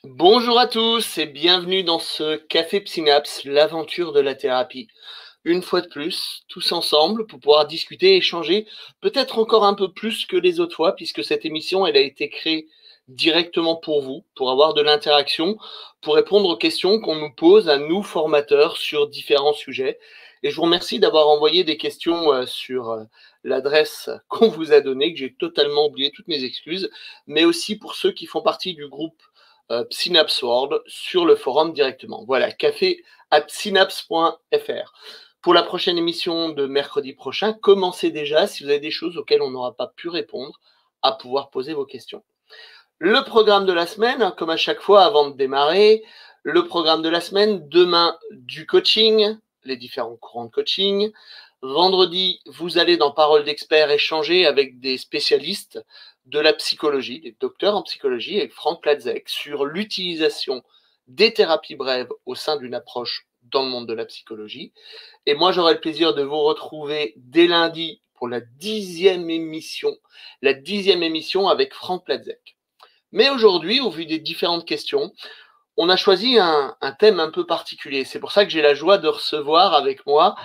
Bonjour à tous et bienvenue dans ce Café Psynaps, l'aventure de la thérapie. Une fois de plus, tous ensemble pour pouvoir discuter, échanger, peut-être encore un peu plus que les autres fois, puisque cette émission, elle a été créée directement pour vous, pour avoir de l'interaction, pour répondre aux questions qu'on nous pose à nous formateurs sur différents sujets. Et je vous remercie d'avoir envoyé des questions sur l'adresse qu'on vous a donnée, que j'ai totalement oublié, toutes mes excuses, mais aussi pour ceux qui font partie du groupe Synapse World sur le forum directement. Voilà, café@synapse.fr. Pour la prochaine émission de mercredi prochain, commencez déjà, si vous avez des choses auxquelles on n'aura pas pu répondre, à pouvoir poser vos questions. Le programme de la semaine, comme à chaque fois avant de démarrer, le programme de la semaine, demain du coaching, les différents courants de coaching. Vendredi, vous allez dans Parole d'experts échanger avec des spécialistes de la psychologie, des docteurs en psychologie, avec Franck Platzek, sur l'utilisation des thérapies brèves au sein d'une approche dans le monde de la psychologie. Et moi, j'aurai le plaisir de vous retrouver dès lundi pour la 10e émission avec Franck Platzek. Mais aujourd'hui, au vu des différentes questions, on a choisi un thème un peu particulier. C'est pour ça que j'ai la joie de recevoir avec moi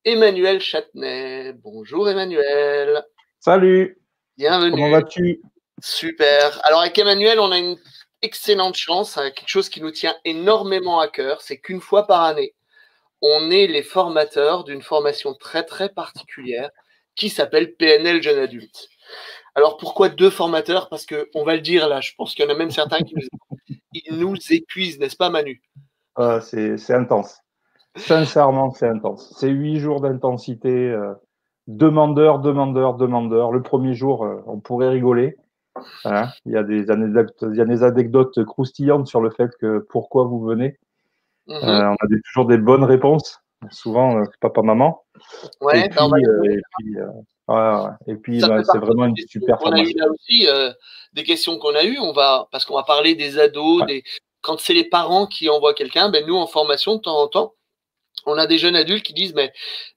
Emmanuel Châtenay. Bonjour Emmanuel. Salut. Bienvenue. Comment vas-tu? Super. Alors avec Emmanuel, on a une excellente chance, quelque chose qui nous tient énormément à cœur, c'est qu'une fois par année, on est les formateurs d'une formation très très particulière qui s'appelle PNL Jeune Adulte. Alors pourquoi deux formateurs? Parce qu'on va le dire là, je pense qu'il y en a même certains qui nous épuisent, n'est-ce pas Manu? C'est intense. Sincèrement, c'est intense. C'est 8 jours d'intensité. Demandeur. Le premier jour, on pourrait rigoler. Hein. Il y a des anecdotes croustillantes sur le fait que pourquoi vous venez. On a toujours des bonnes réponses. Souvent, papa-maman. Ouais, et puis, c'est vraiment une super formation. On a eu là aussi des questions qu'on a eues. Parce qu'on va parler des ados, quand c'est les parents qui envoient quelqu'un, nous en formation de temps en temps, on a des jeunes adultes qui disent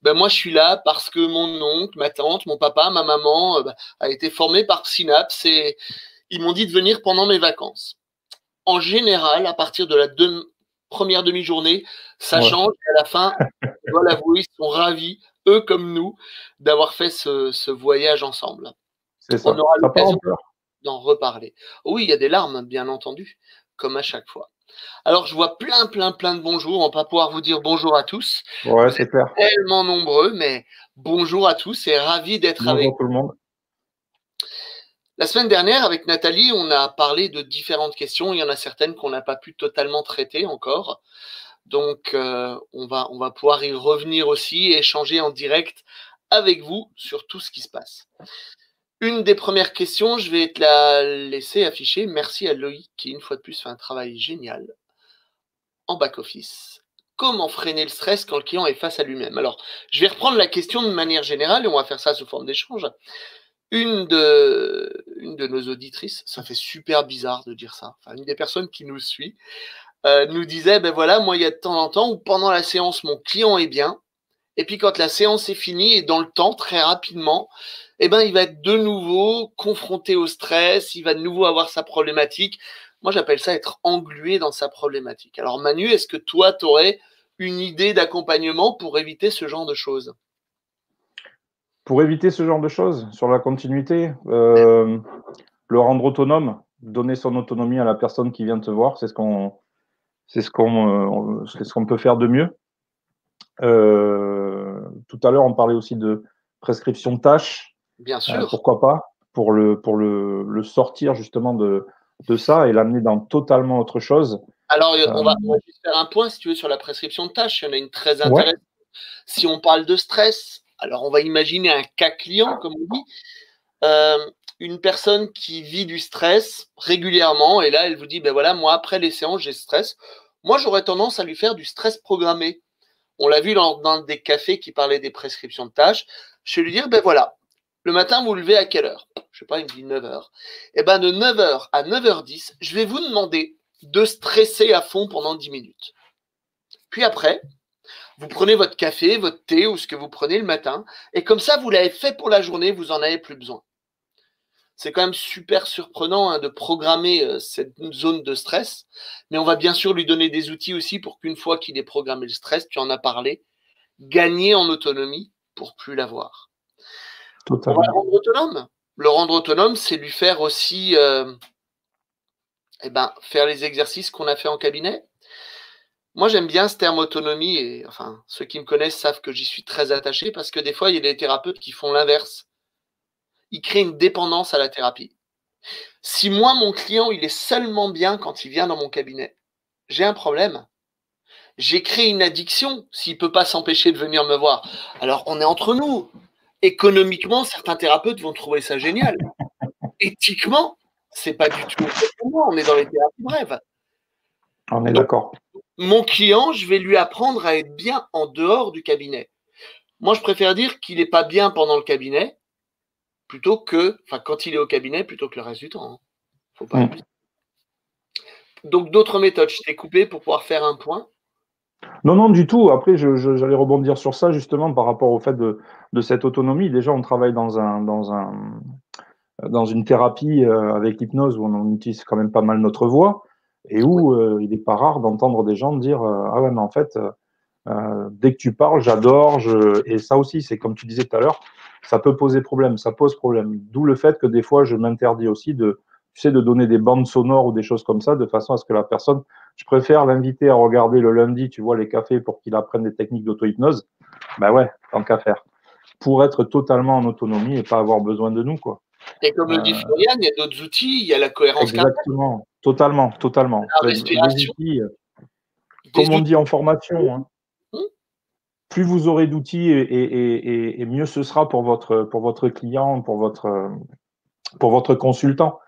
moi je suis là parce que mon oncle, ma tante, mon papa, ma maman a été formé par Synapse et ils m'ont dit de venir pendant mes vacances. En général, à partir de la première demi-journée, ça change et à la fin, je dois l'avouer, ils sont ravis, eux comme nous, d'avoir fait ce voyage ensemble. C'est ça. On aura Ça part en l'occasion pleurs. d'en reparler. Oui, il y a des larmes, bien entendu, comme à chaque fois. Alors, je vois plein de bonjours. On va pas pouvoir vous dire bonjour à tous. Ouais, Vous c'est êtes clair. tellement nombreux, mais bonjour à tous et ravi d'être avec vous. Bonjour tout le monde. La semaine dernière, avec Nathalie, on a parlé de différentes questions. Il y en a certaines qu'on n'a pas pu totalement traiter encore. Donc, on va pouvoir y revenir aussi et échanger en direct avec vous sur tout ce qui se passe. Une des premières questions, je vais te la laisser afficher. Merci à Loïc qui, une fois de plus, fait un travail génial en back-office. Comment freiner le stress quand le client est face à lui-même? Alors, je vais reprendre la question de manière générale et on va faire ça sous forme d'échange. Une de nos auditrices, ça fait super bizarre de dire ça, enfin, une des personnes qui nous suit, nous disait, voilà, moi, il y a de temps en temps où pendant la séance, mon client est bien, et puis quand la séance est finie et dans le temps, très rapidement, il va être de nouveau confronté au stress, il va de nouveau avoir sa problématique. Moi, j'appelle ça être englué dans sa problématique. Alors Manu, est-ce que toi, tu aurais une idée d'accompagnement pour éviter ce genre de choses? Pour éviter ce genre de choses, sur la continuité, le rendre autonome, donner son autonomie à la personne qui vient te voir, c'est ce qu'on peut faire de mieux. Tout à l'heure, on parlait aussi de prescription de tâches. Bien sûr. Pourquoi pas, pour le sortir justement de ça et l'amener dans totalement autre chose. Alors, on va juste faire un point, si tu veux, sur la prescription de tâches. Il y en a une très intéressante. Ouais. Si on parle de stress, alors on va imaginer un cas client, comme on dit. Une personne qui vit du stress régulièrement, et là, elle vous dit, voilà, moi, après les séances, j'ai stress. Moi, j'aurais tendance à lui faire du stress programmé. On l'a vu dans des cafés qui parlaient des prescriptions de tâches. Je vais lui dire, voilà, le matin, vous levez à quelle heure? Je sais pas, il me dit 9h. De 9h à 9h10, je vais vous demander de stresser à fond pendant 10 minutes. Puis après, vous prenez votre café, votre thé ou ce que vous prenez le matin, et comme ça, vous l'avez fait pour la journée, vous n'en avez plus besoin. c'est quand même super surprenant hein, de programmer cette zone de stress, mais on va bien sûr lui donner des outils aussi pour qu'une fois qu'il ait programmé le stress, tu en as parlé, gagner en autonomie pour plus l'avoir. On va le rendre autonome. Le rendre autonome, c'est lui faire aussi faire les exercices qu'on a fait en cabinet. Moi, j'aime bien ce terme autonomie et enfin, ceux qui me connaissent savent que j'y suis très attaché parce que des fois, il y a des thérapeutes qui font l'inverse. Ils créent une dépendance à la thérapie. Si moi, mon client, il est seulement bien quand il vient dans mon cabinet, j'ai un problème. J'ai créé une addiction s'il ne peut pas s'empêcher de venir me voir. Alors, on est entre nous. Économiquement, certains thérapeutes vont trouver ça génial. Éthiquement, c'est pas du tout pour moi. On est dans les thérapies brèves. On est d'accord. Mon client, je vais lui apprendre à être bien en dehors du cabinet. Moi, je préfère dire qu'il n'est pas bien pendant le cabinet, plutôt que, enfin, quand il est au cabinet, plutôt que le reste du temps. Hein. Faut pas abuser. Donc, d'autres méthodes. Je t'ai coupé pour pouvoir faire un point. Non, non, du tout. Après, j'allais rebondir sur ça justement par rapport au fait de cette autonomie. Déjà, on travaille dans une thérapie avec l'hypnose où on utilise quand même pas mal notre voix et où il n'est pas rare d'entendre des gens dire ah ouais, mais en fait, dès que tu parles, j'adore. Et ça aussi, c'est comme tu disais tout à l'heure, ça peut poser problème, ça pose problème. D'où le fait que des fois, je m'interdis aussi de donner des bandes sonores ou des choses comme ça, de façon à ce que la personne, je préfère l'inviter à regarder le lundi, tu vois, les cafés pour qu'il apprenne des techniques d'auto-hypnose. Ben ouais, tant qu'à faire. Pour être totalement en autonomie et pas avoir besoin de nous, quoi. Et comme le dit Florian, il y a d'autres outils, il y a la cohérence cardiaque. Exactement, totalement. La respiration. Les outils, comme on dit en formation, hein, plus vous aurez d'outils et mieux ce sera pour votre client, pour votre consultant.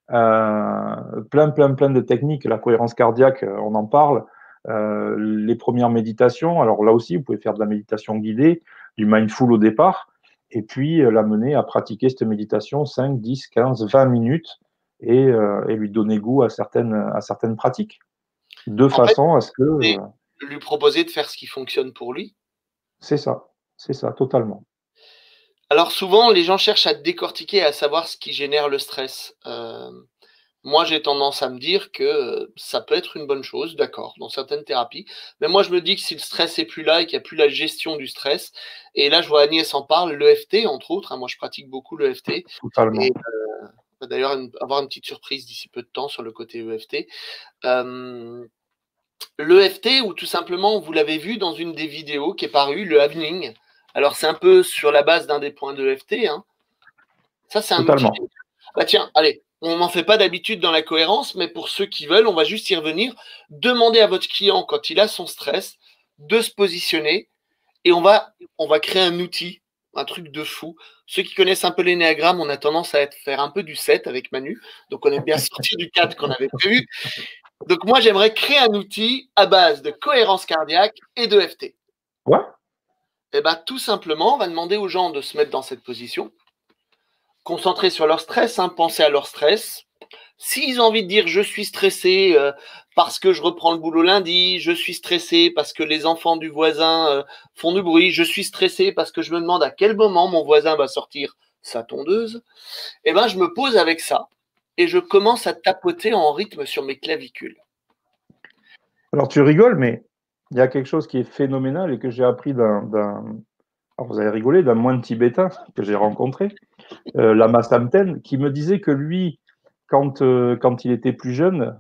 Plein de techniques, la cohérence cardiaque, on en parle. Les premières méditations, alors là aussi, vous pouvez faire de la méditation guidée, du mindful au départ, et puis l'amener à pratiquer cette méditation 5, 10, 15, 20 minutes et lui donner goût à certaines pratiques, de façon à ce que… lui proposer de faire ce qui fonctionne pour lui. C'est ça, totalement. Alors souvent, les gens cherchent à décortiquer, à savoir ce qui génère le stress. Moi, j'ai tendance à me dire que ça peut être une bonne chose, d'accord, dans certaines thérapies. Mais moi, je me dis que si le stress est plus là et qu'il n'y a plus la gestion du stress, et là, je vois Agnès en parle, l'EFT, entre autres, hein, moi, je pratique beaucoup l'EFT. Totalement. Et d'ailleurs, avoir une petite surprise d'ici peu de temps sur le côté EFT. L'EFT, ou tout simplement, vous l'avez vu dans une des vidéos qui est parue, le Havning. Alors, c'est un peu sur la base d'un des points d'EFT. Hein. Ça, c'est un outil. Bah tiens, allez, on n'en fait pas d'habitude dans la cohérence, mais pour ceux qui veulent, on va juste y revenir. Demandez à votre client, quand il a son stress, de se positionner et on va créer un outil, un truc de fou. Ceux qui connaissent un peu l'énéagramme, on a tendance à faire un peu du 7 avec Manu, donc on aime bien sortir du 4 qu'on avait prévu. Donc moi, j'aimerais créer un outil à base de cohérence cardiaque et d'EFT. Ouais. Et bien, tout simplement, on va demander aux gens de se mettre dans cette position, concentrer sur leur stress, hein, penser à leur stress. S'ils ont envie de dire « je suis stressé parce que je reprends le boulot lundi, je suis stressé parce que les enfants du voisin font du bruit, je suis stressé parce que je me demande à quel moment mon voisin va sortir sa tondeuse », eh ben, je me pose avec ça et je commence à tapoter en rythme sur mes clavicules. Alors, tu rigoles, mais il y a quelque chose qui est phénoménal et que j'ai appris alors vous avez rigolé, d'un moine tibétain que j'ai rencontré, Lama Samten, qui me disait que lui, quand il était plus jeune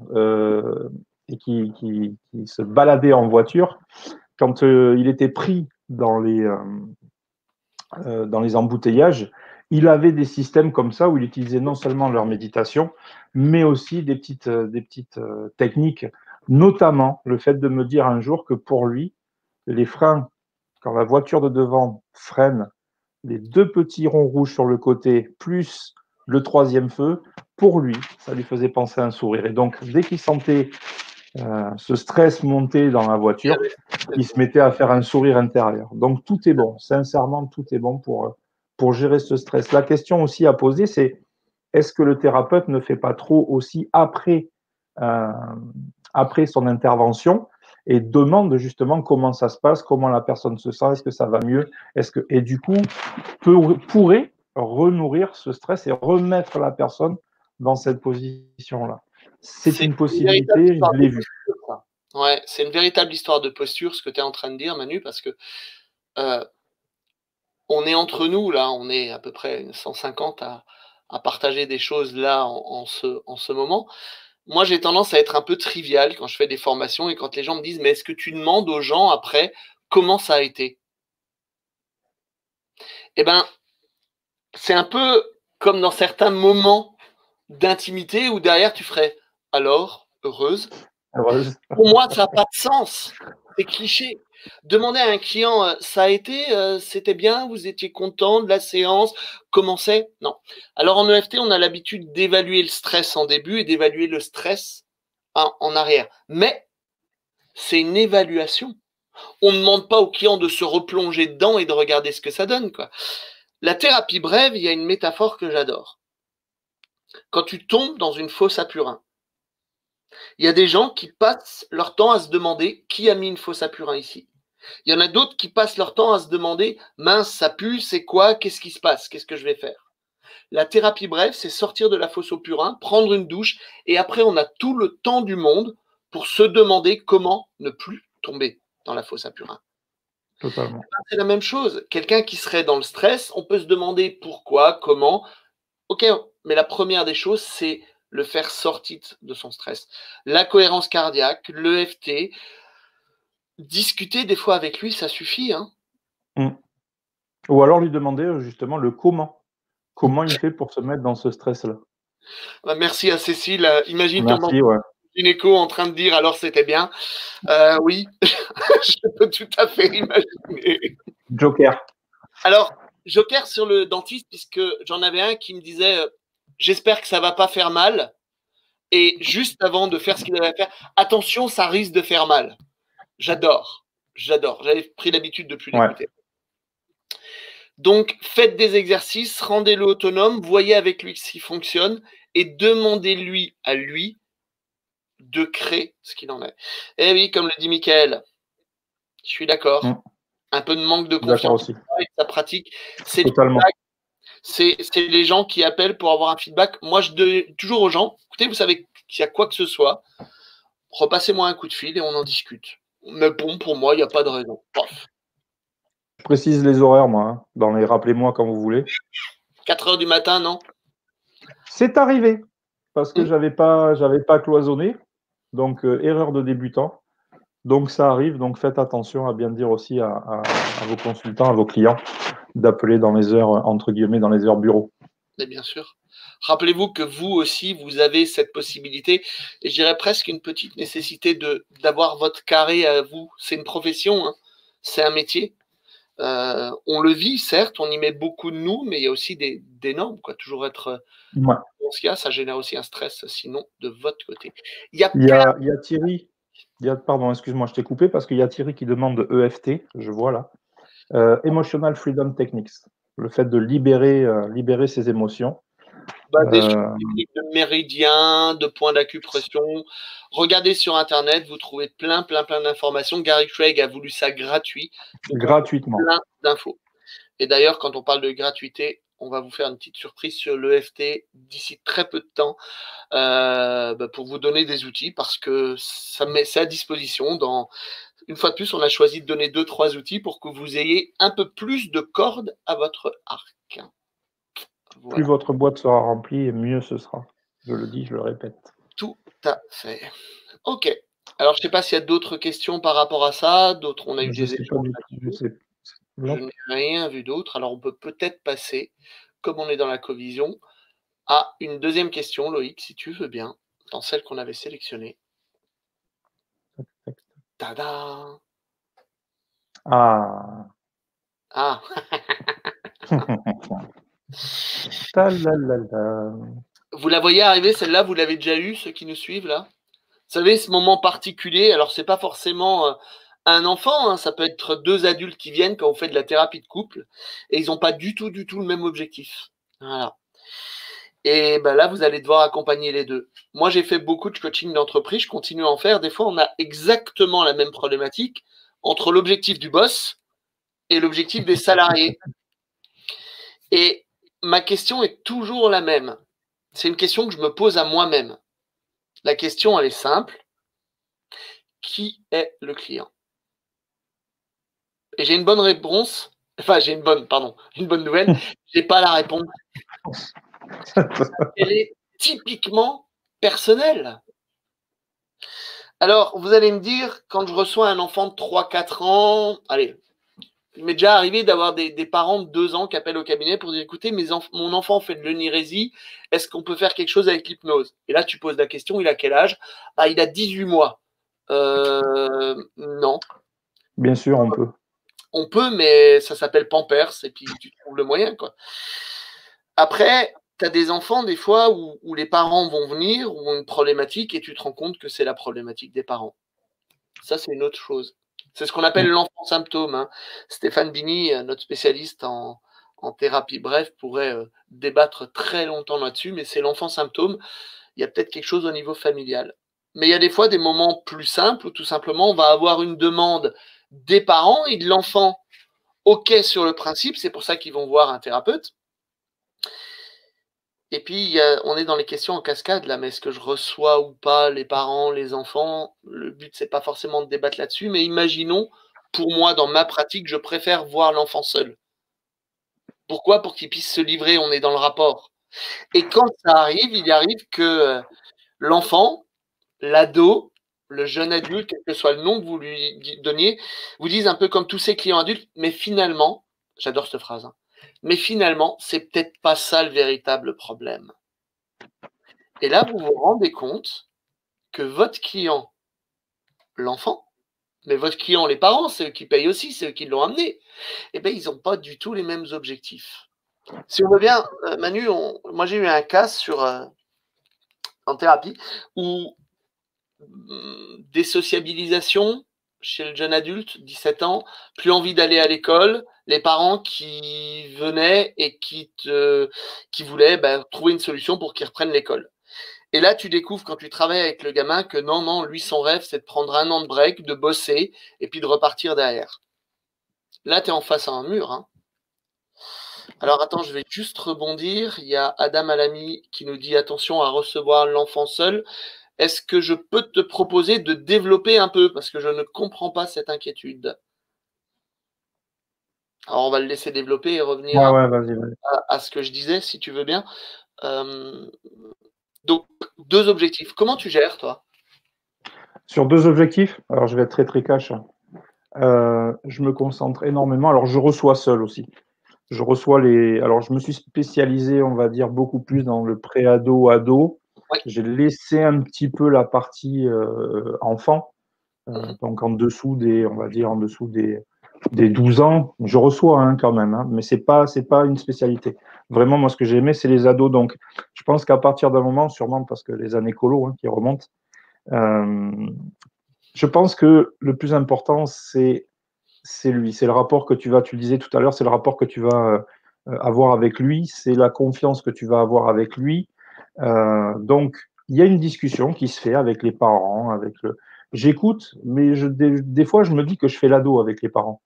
et qui se baladait en voiture, quand il était pris dans les embouteillages, il avait des systèmes comme ça où il utilisait non seulement leur méditation, mais aussi des petites techniques, notamment le fait de me dire un jour que pour lui, les freins, quand la voiture de devant freine, les 2 petits ronds rouges sur le côté, plus le 3e feu, pour lui, ça lui faisait penser à un sourire. Et donc, dès qu'il sentait ce stress monter dans la voiture, il se mettait à faire un sourire intérieur. Donc, tout est bon. Sincèrement, tout est bon pour gérer ce stress. La question aussi à poser, c'est est-ce que le thérapeute ne fait pas trop aussi après son intervention et demande justement comment ça se passe, comment la personne se sent, est-ce que ça va mieux, et du coup pourrait, renourrir ce stress et remettre la personne dans cette position-là. C'est une possibilité, je l'ai vu. Ouais, c'est une véritable histoire de posture, ce que tu es en train de dire, Manu, parce que on est entre nous, là, on est à peu près 150 à partager des choses là en ce moment. Moi, j'ai tendance à être un peu trivial quand je fais des formations et quand les gens me disent, mais est-ce que tu demandes aux gens après comment ça a été? Eh ben, c'est un peu comme dans certains moments d'intimité où derrière tu ferais alors, heureuse. Heureuse. Pour moi, ça n'a pas de sens. C'est cliché. Demander à un client, ça a été, c'était bien, vous étiez content de la séance, comment c'est? Non. Alors en EFT, on a l'habitude d'évaluer le stress en début et d'évaluer le stress en arrière. Mais c'est une évaluation. On ne demande pas au client de se replonger dedans et de regarder ce que ça donne, quoi. La thérapie brève, il y a une métaphore que j'adore. Quand tu tombes dans une fosse à purin, il y a des gens qui passent leur temps à se demander qui a mis une fosse à purin ici. Il y en a d'autres qui passent leur temps à se demander mince, ça pue, c'est quoi, qu'est-ce qui se passe, qu'est-ce que je vais faire? La thérapie brève, c'est sortir de la fosse au purin, prendre une douche, et après on a tout le temps du monde pour se demander comment ne plus tomber dans la fosse à purin. Totalement. C'est la même chose. Quelqu'un qui serait dans le stress, on peut se demander pourquoi, comment. Ok, mais la première des choses, c'est le faire sortir de son stress. La cohérence cardiaque, l'EFT, discuter des fois avec lui, ça suffit. Hein. Ou alors lui demander justement le comment. Comment il fait pour se mettre dans ce stress-là. Bah, merci à Cécile. Imagine ton gynéco en train de dire alors c'était bien. Oui, je peux tout à fait imaginer. Joker. Alors, Joker sur le dentiste, puisque j'en avais un qui me disait j'espère que ça va pas faire mal. Et juste avant de faire ce qu'il avait à faire, attention, ça risque de faire mal. J'adore. J'avais pris l'habitude de plus l'écouter. Donc, faites des exercices, rendez-le autonome, voyez avec lui ce qui fonctionne et demandez-lui à lui de créer ce qu'il en est. Et oui, comme le dit Michael, je suis d'accord. Un peu de manque de confiance avec sa pratique. C'est les gens qui appellent pour avoir un feedback. Moi, je dis toujours aux gens, écoutez, vous savez qu'il y a quoi que ce soit, repassez-moi un coup de fil et on en discute. Mais bon, pour moi, il n'y a pas de raison. Bref. Je précise les horaires, moi. Hein. Dans les rappelez-moi quand vous voulez. 4 heures du matin, non? C'est arrivé. Parce que j'avais pas cloisonné. Donc, erreur de débutant. Donc, ça arrive. Donc, faites attention à bien dire aussi à vos consultants, à vos clients, d'appeler dans les heures, entre guillemets, dans les heures bureau. Mais bien sûr. Rappelez-vous que vous aussi, vous avez cette possibilité, et je dirais presque une petite nécessité d'avoir votre carré à vous. C'est une profession, hein. C'est un métier. On le vit, certes, on y met beaucoup de nous, mais il y a aussi des normes, quoi. Toujours être dans ce cas, ça génère aussi un stress, sinon, de votre côté. Il y a Thierry. Pardon, excuse-moi, je t'ai coupé parce qu'il y a Thierry qui demande EFT, je vois là. Emotional Freedom Techniques, le fait de libérer ses émotions. Des techniques de méridien, de points d'acupression. Regardez sur Internet, vous trouvez plein d'informations. Gary Craig a voulu ça gratuit. Gratuitement. Plein d'infos. Et d'ailleurs, quand on parle de gratuité, on va vous faire une petite surprise sur l'EFT d'ici très peu de temps pour vous donner des outils parce que c'est à disposition. Une fois de plus, on a choisi de donner 2-3 outils pour que vous ayez un peu plus de cordes à votre arc. Voilà. Plus votre boîte sera remplie, et mieux ce sera. Je le dis, je le répète. Tout à fait. Ok. Alors, je ne sais pas s'il y a d'autres questions par rapport à ça. D'autres, on a eu des échanges. Je n'ai rien vu d'autre. Alors, on peut peut-être passer, comme on est dans la covision, à une deuxième question, Loïc, si tu veux bien, dans celle qu'on avait sélectionnée. Tada! Ah. Ah. Vous la voyez arriver, celle-là, vous l'avez déjà eue, ceux qui nous suivent, là? Vous savez, ce moment particulier, alors c'est pas forcément un enfant, hein, ça peut être 2 adultes qui viennent quand on fait de la thérapie de couple, et ils n'ont pas du tout le même objectif. Voilà. Et ben là, vous allez devoir accompagner les deux. Moi, j'ai fait beaucoup de coaching d'entreprise, je continue à en faire. Des fois, on a exactement la même problématique entre l'objectif du boss et l'objectif des salariés. Et ma question est toujours la même. C'est une question que je me pose à moi-même. La question, elle est simple. Qui est le client? Et j'ai une bonne réponse. Enfin, j'ai une bonne nouvelle. J'ai pas la réponse. Elle est typiquement personnelle. Alors, vous allez me dire, quand je reçois un enfant de 3-4 ans, allez, il m'est déjà arrivé d'avoir des parents de 2 ans qui appellent au cabinet pour dire, écoutez, mon enfant fait de l'onirésie, est-ce qu'on peut faire quelque chose avec l'hypnose? Et là, tu poses la question, il a quel âge? Ah, il a 18 mois. Non. Bien sûr, on peut. On peut, mais ça s'appelle Pampers, et puis tu trouves le moyen, quoi. Après, tu as des enfants, des fois, où les parents vont venir, ou ont une problématique, et tu te rends compte que c'est la problématique des parents. Ça, c'est une autre chose. C'est ce qu'on appelle l'enfant symptôme, hein. Stéphane Bini, notre spécialiste en thérapie bref, pourrait débattre très longtemps là-dessus, mais c'est l'enfant symptôme. Il y a peut-être quelque chose au niveau familial. Mais il y a des fois des moments plus simples où tout simplement on va avoir une demande des parents et de l'enfant. OK sur le principe, c'est pour ça qu'ils vont voir un thérapeute. Et puis, on est dans les questions en cascade là, mais est-ce que je reçois ou pas les parents, les enfants? Le but, c'est pas forcément de débattre là-dessus, mais imaginons, pour moi, dans ma pratique, je préfère voir l'enfant seul. Pourquoi? Pour qu'il puisse se livrer, on est dans le rapport. Et quand ça arrive, il arrive que l'enfant, l'ado, le jeune adulte, quel que soit le nom que vous lui donniez, vous dise un peu comme tous ces clients adultes, mais finalement, j'adore cette phrase, hein, mais finalement, c'est peut-être pas ça le véritable problème. Et là, vous vous rendez compte que votre client, l'enfant, mais votre client, les parents, c'est eux qui payent aussi, c'est eux qui l'ont amené, eh bien, ils n'ont pas du tout les mêmes objectifs. Si on veut bien, Manu, moi j'ai eu un cas en thérapie où désociabilisation chez le jeune adulte, 17 ans, plus envie d'aller à l'école, les parents qui venaient et qui voulaient trouver une solution pour qu'il reprenne l'école. Et là, tu découvres quand tu travailles avec le gamin que non, lui, son rêve, c'est de prendre un an de break, de bosser et puis de repartir derrière. Là, tu es en face à un mur. Hein. Alors attends, je vais juste rebondir. Il y a Adam Alami qui nous dit attention à recevoir l'enfant seul. Est-ce que je peux te proposer de développer un peu? Parce que je ne comprends pas cette inquiétude. Alors, on va le laisser développer et revenir Ouais, vas-y. à ce que je disais, si tu veux bien. Donc, 2 objectifs. Comment tu gères, toi? Sur 2 objectifs, alors je vais être très très cash. Je me concentre énormément. Alors, je reçois seul aussi. Je reçois les. Alors, je me suis spécialisé, on va dire, beaucoup plus dans le pré-ado, ado. Oui. J'ai laissé un petit peu la partie enfant. Donc, en dessous des, on va dire, en dessous des 12 ans. Je reçois quand même, hein, mais c'est pas une spécialité. Vraiment, moi, ce que j'ai aimé, c'est les ados. Donc, je pense qu'à partir d'un moment, sûrement parce que les années colo qui remontent, je pense que le plus important, c'est lui. C'est le rapport que tu vas, tu le disais tout à l'heure, c'est le rapport que tu vas avoir avec lui, c'est la confiance que tu vas avoir avec lui. Donc, il y a une discussion qui se fait avec les parents, avec le. J'écoute, mais des fois, je me dis que je fais l'ado avec les parents.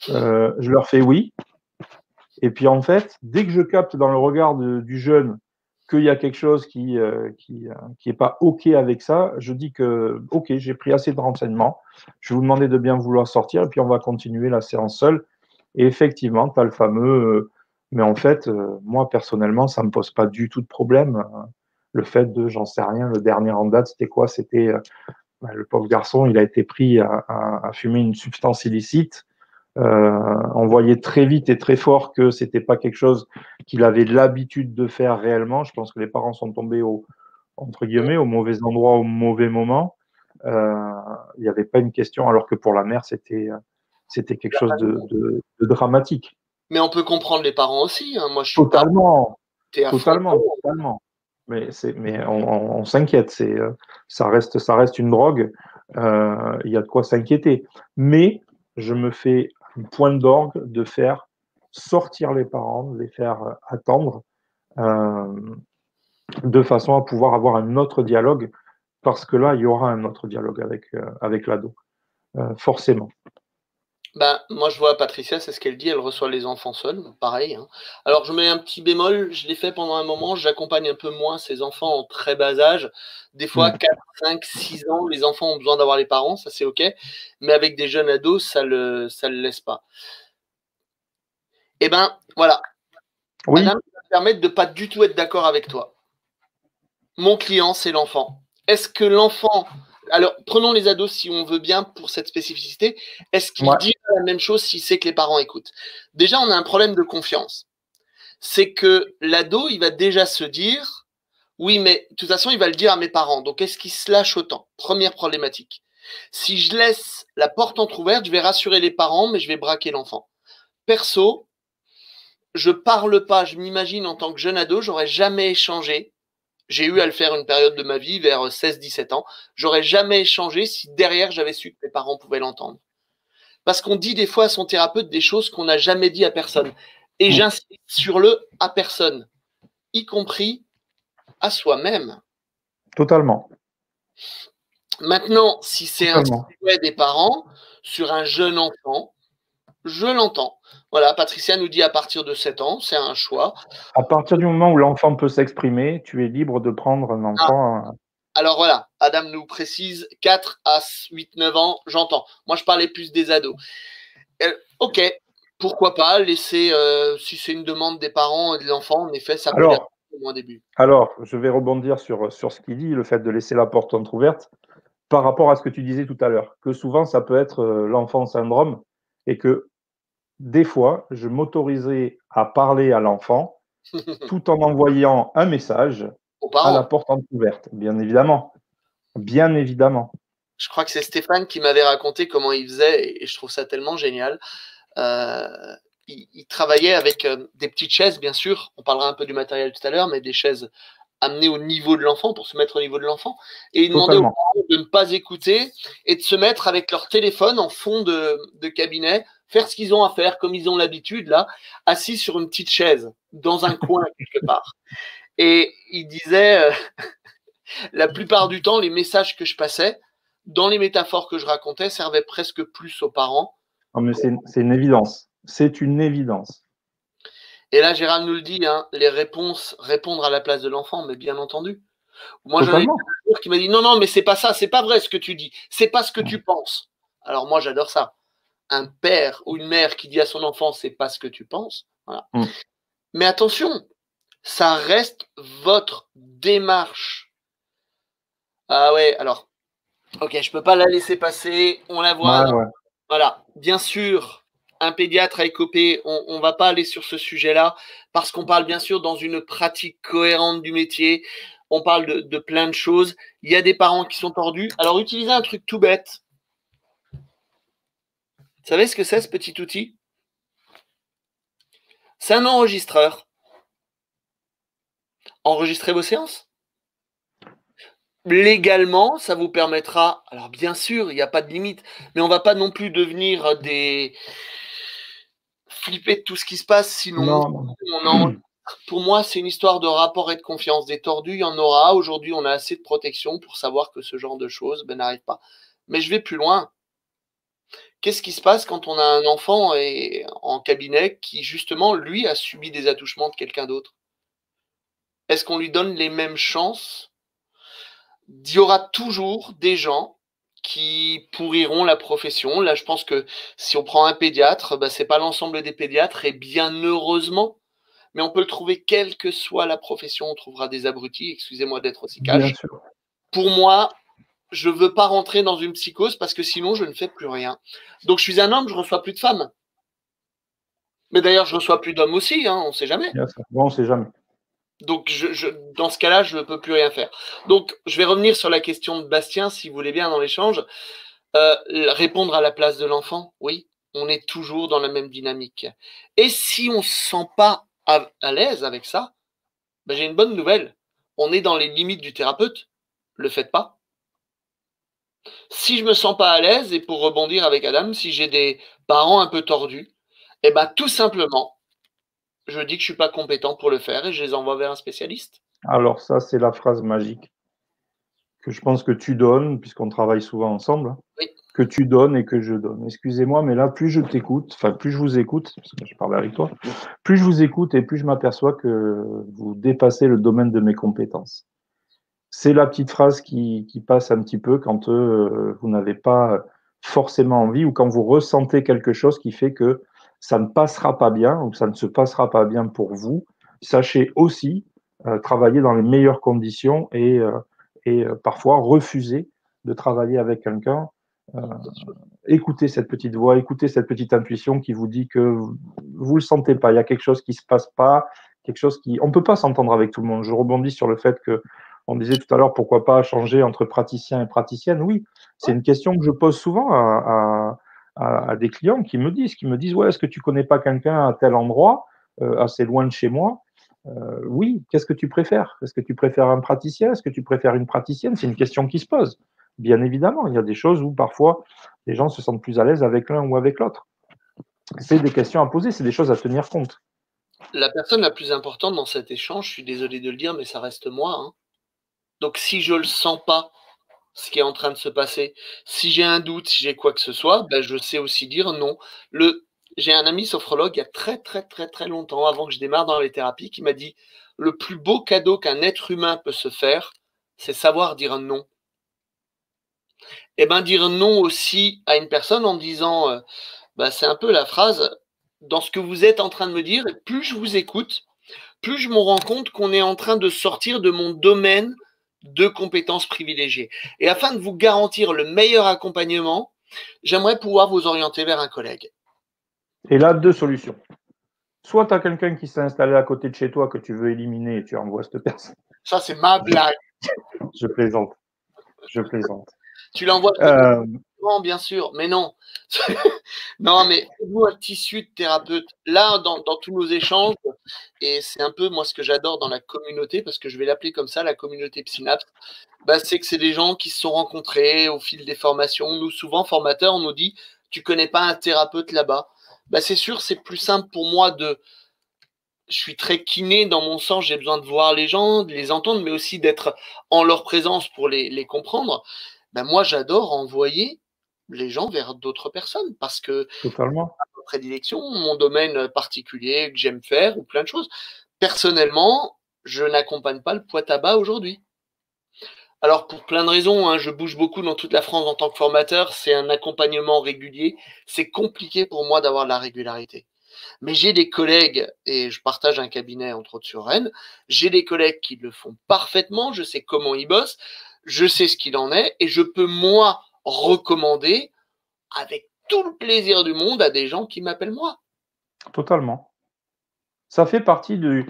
Je leur fais oui. Et puis, en fait, dès que je capte dans le regard du jeune qu'il y a quelque chose qui est pas OK avec ça, je dis que OK, j'ai pris assez de renseignements. Je vais vous demander de bien vouloir sortir et puis on va continuer la séance seule. Et effectivement, tu as le fameux. Mais en fait, moi, personnellement, ça ne me pose pas du tout de problème. Le fait de, j'en sais rien, le dernier en date, c'était quoi? C'était le pauvre garçon, il a été pris à fumer une substance illicite. On voyait très vite et très fort que c'était pas quelque chose qu'il avait l'habitude de faire réellement. Je pense que les parents sont tombés entre guillemets, au mauvais endroit, au mauvais moment. Il n'y avait pas une question, alors que pour la mère, c'était quelque chose de dramatique. Mais on peut comprendre les parents aussi. Hein. Moi, je suis pas. Totalement, T'es à fond. totalement. Mais on s'inquiète. Ça reste une drogue. Il y a de quoi s'inquiéter. Mais je me fais un point d'orgue de faire sortir les parents, de les faire attendre, de façon à pouvoir avoir un autre dialogue, parce que là, il y aura un autre dialogue avec l'ado, forcément. Ben, moi, je vois Patricia, c'est ce qu'elle dit, elle reçoit les enfants seuls, pareil, hein. Alors, je mets un petit bémol, je l'ai fait pendant un moment, j'accompagne un peu moins ces enfants en très bas âge. Des fois, Mm. 4, 5, 6 ans, les enfants ont besoin d'avoir les parents, ça c'est OK. Mais avec des jeunes ados, ça le laisse pas. Eh ben, voilà. Oui, Adam, ça va me permettre de pas du tout être d'accord avec toi. Mon client, c'est l'enfant. Est-ce que l'enfant, alors prenons les ados si on veut bien pour cette spécificité, est-ce qu'il ouais, dit la même chose s'il sait que les parents écoutent? Déjà, on a un problème de confiance. C'est que l'ado, il va déjà se dire, oui, mais de toute façon, il va le dire à mes parents. Donc, est-ce qu'il se lâche autant? Première problématique. Si je laisse la porte entrouverte, je vais rassurer les parents, mais je vais braquer l'enfant. Perso, je parle pas, je m'imagine en tant que jeune ado, j'aurais jamais échangé. J'ai eu à le faire une période de ma vie, vers 16-17 ans. J'aurais jamais échangé si derrière j'avais su que mes parents pouvaient l'entendre. Parce qu'on dit des fois à son thérapeute des choses qu'on n'a jamais dit à personne. Et mm, j'insiste sur le à personne, y compris à soi-même. totalement, Maintenant, si c'est un totalement. souhait des parents sur un jeune enfant, je l'entends. Voilà, Patricia nous dit à partir de 7 ans, c'est un choix. À partir du moment où l'enfant peut s'exprimer, tu es libre de prendre un Ah, enfant. alors voilà, Adam nous précise 4 à 8, 9 ans, j'entends. Moi, je parlais plus des ados. Ok, pourquoi pas laisser, si c'est une demande des parents et de l'enfant, en effet, ça peut les Alors, rassurer au début. je vais rebondir sur ce qu'il dit, le fait de laisser la porte entrouverte, par rapport à ce que tu disais tout à l'heure, que souvent ça peut être l'enfant syndrome, et que des fois, je m'autorisais à parler à l'enfant tout en envoyant un message Aux à la parents. porte entrouverte, bien évidemment. Bien évidemment. Je crois que c'est Stéphane qui m'avait raconté comment il faisait et je trouve ça tellement génial. Euh, il travaillait avec des petites chaises, bien sûr. On parlera un peu du matériel tout à l'heure, mais des chaises amenées au niveau de l'enfant pour se mettre au niveau de l'enfant. Et il demandait aux Totalement. parents de ne pas écouter et de se mettre avec leur téléphone en fond de cabinet, faire ce qu'ils ont à faire comme ils ont l'habitude, là, assis sur une petite chaise, dans un coin quelque part. Et il disait, la plupart du temps, les messages que je passais, dans les métaphores que je racontais, servaient presque plus aux parents. Non, mais c'est une évidence. C'est une évidence. Et là, Gérald nous le dit, hein, les réponses, répondre à la place de l'enfant, mais bien entendu. Moi, j'en ai Totalement. un qui m'a dit, non, non, mais c'est pas ça, c'est pas vrai ce que tu dis, c'est pas ce que tu penses. Alors moi, j'adore ça. Un père ou une mère qui dit à son enfant, c'est pas ce que tu penses. Voilà. Mm. Mais attention, ça reste votre démarche. Ah ouais, alors, ok, je peux pas la laisser passer, on la voit. Ouais, ouais. Voilà, bien sûr, un pédiatre a écopé, on va pas aller sur ce sujet-là, parce qu'on parle bien sûr dans une pratique cohérente du métier, on parle de plein de choses, il y a des parents qui sont tordus, alors utilisez un truc tout bête. Vous savez ce que c'est ce petit outil? C'est un enregistreur. Enregistrez vos séances. Légalement, ça vous permettra, alors bien sûr, il n'y a pas de limite, mais on va pas non plus devenir des flipper de tout ce qui se passe, sinon Non, non. on en pour moi, c'est une histoire de rapport et de confiance. Des tordus, il y en aura. Aujourd'hui, on a assez de protection pour savoir que ce genre de choses n'arrive pas. Mais je vais plus loin. Qu'est-ce qui se passe quand on a un enfant en cabinet qui, justement, lui, a subi des attouchements de quelqu'un d'autre? Est-ce qu'on lui donne les mêmes chances? Il y aura toujours des gens qui pourriront la profession. Là, je pense que si on prend un pédiatre, bah, c'est pas l'ensemble des pédiatres, et bien heureusement. Mais on peut le trouver quelle que soit la profession, on trouvera des abrutis, excusez-moi d'être aussi Bien cash. sûr. Pour moi, je ne veux pas rentrer dans une psychose parce que sinon je ne fais plus rien. Donc je suis un homme, je ne reçois plus de femmes. Mais d'ailleurs, je ne reçois plus d'hommes aussi, hein, on ne sait jamais. Bien sûr. Bon, on ne sait jamais. Donc dans ce cas-là, je ne peux plus rien faire. Donc je vais revenir sur la question de Bastien, si vous voulez bien, dans l'échange. Répondre à la place de l'enfant, oui, on est toujours dans la même dynamique. Et si on ne se sent pas à l'aise avec ça, ben, j'ai une bonne nouvelle. On est dans les limites du thérapeute. Le faites pas. Si je me sens pas à l'aise, et pour rebondir avec Adam, si j'ai des parents un peu tordus, eh ben, tout simplement, je dis que je suis pas compétent pour le faire et je les envoie vers un spécialiste. Alors ça, c'est la phrase magique que je pense que tu donnes, puisqu'on travaille souvent ensemble. Oui. que tu donnes et que je donne. Excusez-moi, mais là, plus je t'écoute, enfin, plus je vous écoute, parce que je parle avec toi, plus je vous écoute et plus je m'aperçois que vous dépassez le domaine de mes compétences. C'est la petite phrase qui passe un petit peu quand vous n'avez pas forcément envie ou quand vous ressentez quelque chose qui fait que ça ne passera pas bien ou que ça ne se passera pas bien pour vous. Sachez aussi travailler dans les meilleures conditions et parfois refuser de travailler avec quelqu'un. Euh, Écoutez cette petite voix, écoutez cette petite intuition qui vous dit que vous ne le sentez pas, il y a quelque chose qui ne se passe pas, quelque chose qui... On ne peut pas s'entendre avec tout le monde. Je rebondis sur le fait que on disait tout à l'heure, pourquoi pas changer entre praticien et praticienne. Oui, c'est une question que je pose souvent à des clients qui me disent, ouais, est-ce que tu connais pas quelqu'un à tel endroit, assez loin de chez moi? Oui, qu'est-ce que tu préfères? Est-ce que tu préfères un praticien? Est-ce que tu préfères une praticienne? C'est une question qui se pose. Bien évidemment, il y a des choses où parfois les gens se sentent plus à l'aise avec l'un ou avec l'autre. C'est des questions à poser, c'est des choses à tenir compte. La personne la plus importante dans cet échange, je suis désolé de le dire, mais ça reste moi, hein. Donc si je le sens pas, ce qui est en train de se passer, si j'ai un doute, si j'ai quoi que ce soit, ben, je sais aussi dire non. J'ai un ami sophrologue il y a très très très très longtemps, avant que je démarre dans les thérapies, qui m'a dit: le plus beau cadeau qu'un être humain peut se faire, c'est savoir dire non. Et ben dire non aussi à une personne en disant, bah, c'est un peu la phrase, dans ce que vous êtes en train de me dire, et plus je vous écoute, plus je me rends compte qu'on est en train de sortir de mon domaine de compétences privilégiées. Et afin de vous garantir le meilleur accompagnement, j'aimerais pouvoir vous orienter vers un collègue. Et là, deux solutions. Soit tu as quelqu'un qui s'est installé à côté de chez toi que tu veux éliminer et tu envoies cette personne. Ça, c'est ma blague. Je plaisante. Je plaisante. Tu l'envoies bien sûr, mais non. Non, mais faites-vous un tissu de thérapeute. Là, dans tous nos échanges, et c'est un peu moi ce que j'adore dans la communauté, parce que je vais l'appeler comme ça, la communauté Psynapse, bah, c'est que c'est des gens qui se sont rencontrés au fil des formations. Nous, souvent, formateurs, on nous dit, tu connais pas un thérapeute là-bas. Bah, c'est sûr, c'est plus simple pour moi je suis très kiné dans mon sens, j'ai besoin de voir les gens, de les entendre, mais aussi d'être en leur présence pour les comprendre. Ben moi, j'adore envoyer les gens vers d'autres personnes parce que totalement. ma prédilection, mon domaine particulier que j'aime faire ou plein de choses. Personnellement, je n'accompagne pas le poids tabac aujourd'hui. Alors pour plein de raisons, hein, je bouge beaucoup dans toute la France en tant que formateur, c'est un accompagnement régulier, c'est compliqué pour moi d'avoir de la régularité. Mais j'ai des collègues, et je partage un cabinet entre autres sur Rennes, j'ai des collègues qui le font parfaitement, je sais comment ils bossent, je sais ce qu'il en est, et je peux moi recommander avec tout le plaisir du monde à des gens qui m'appellent moi. Totalement. Ça fait partie de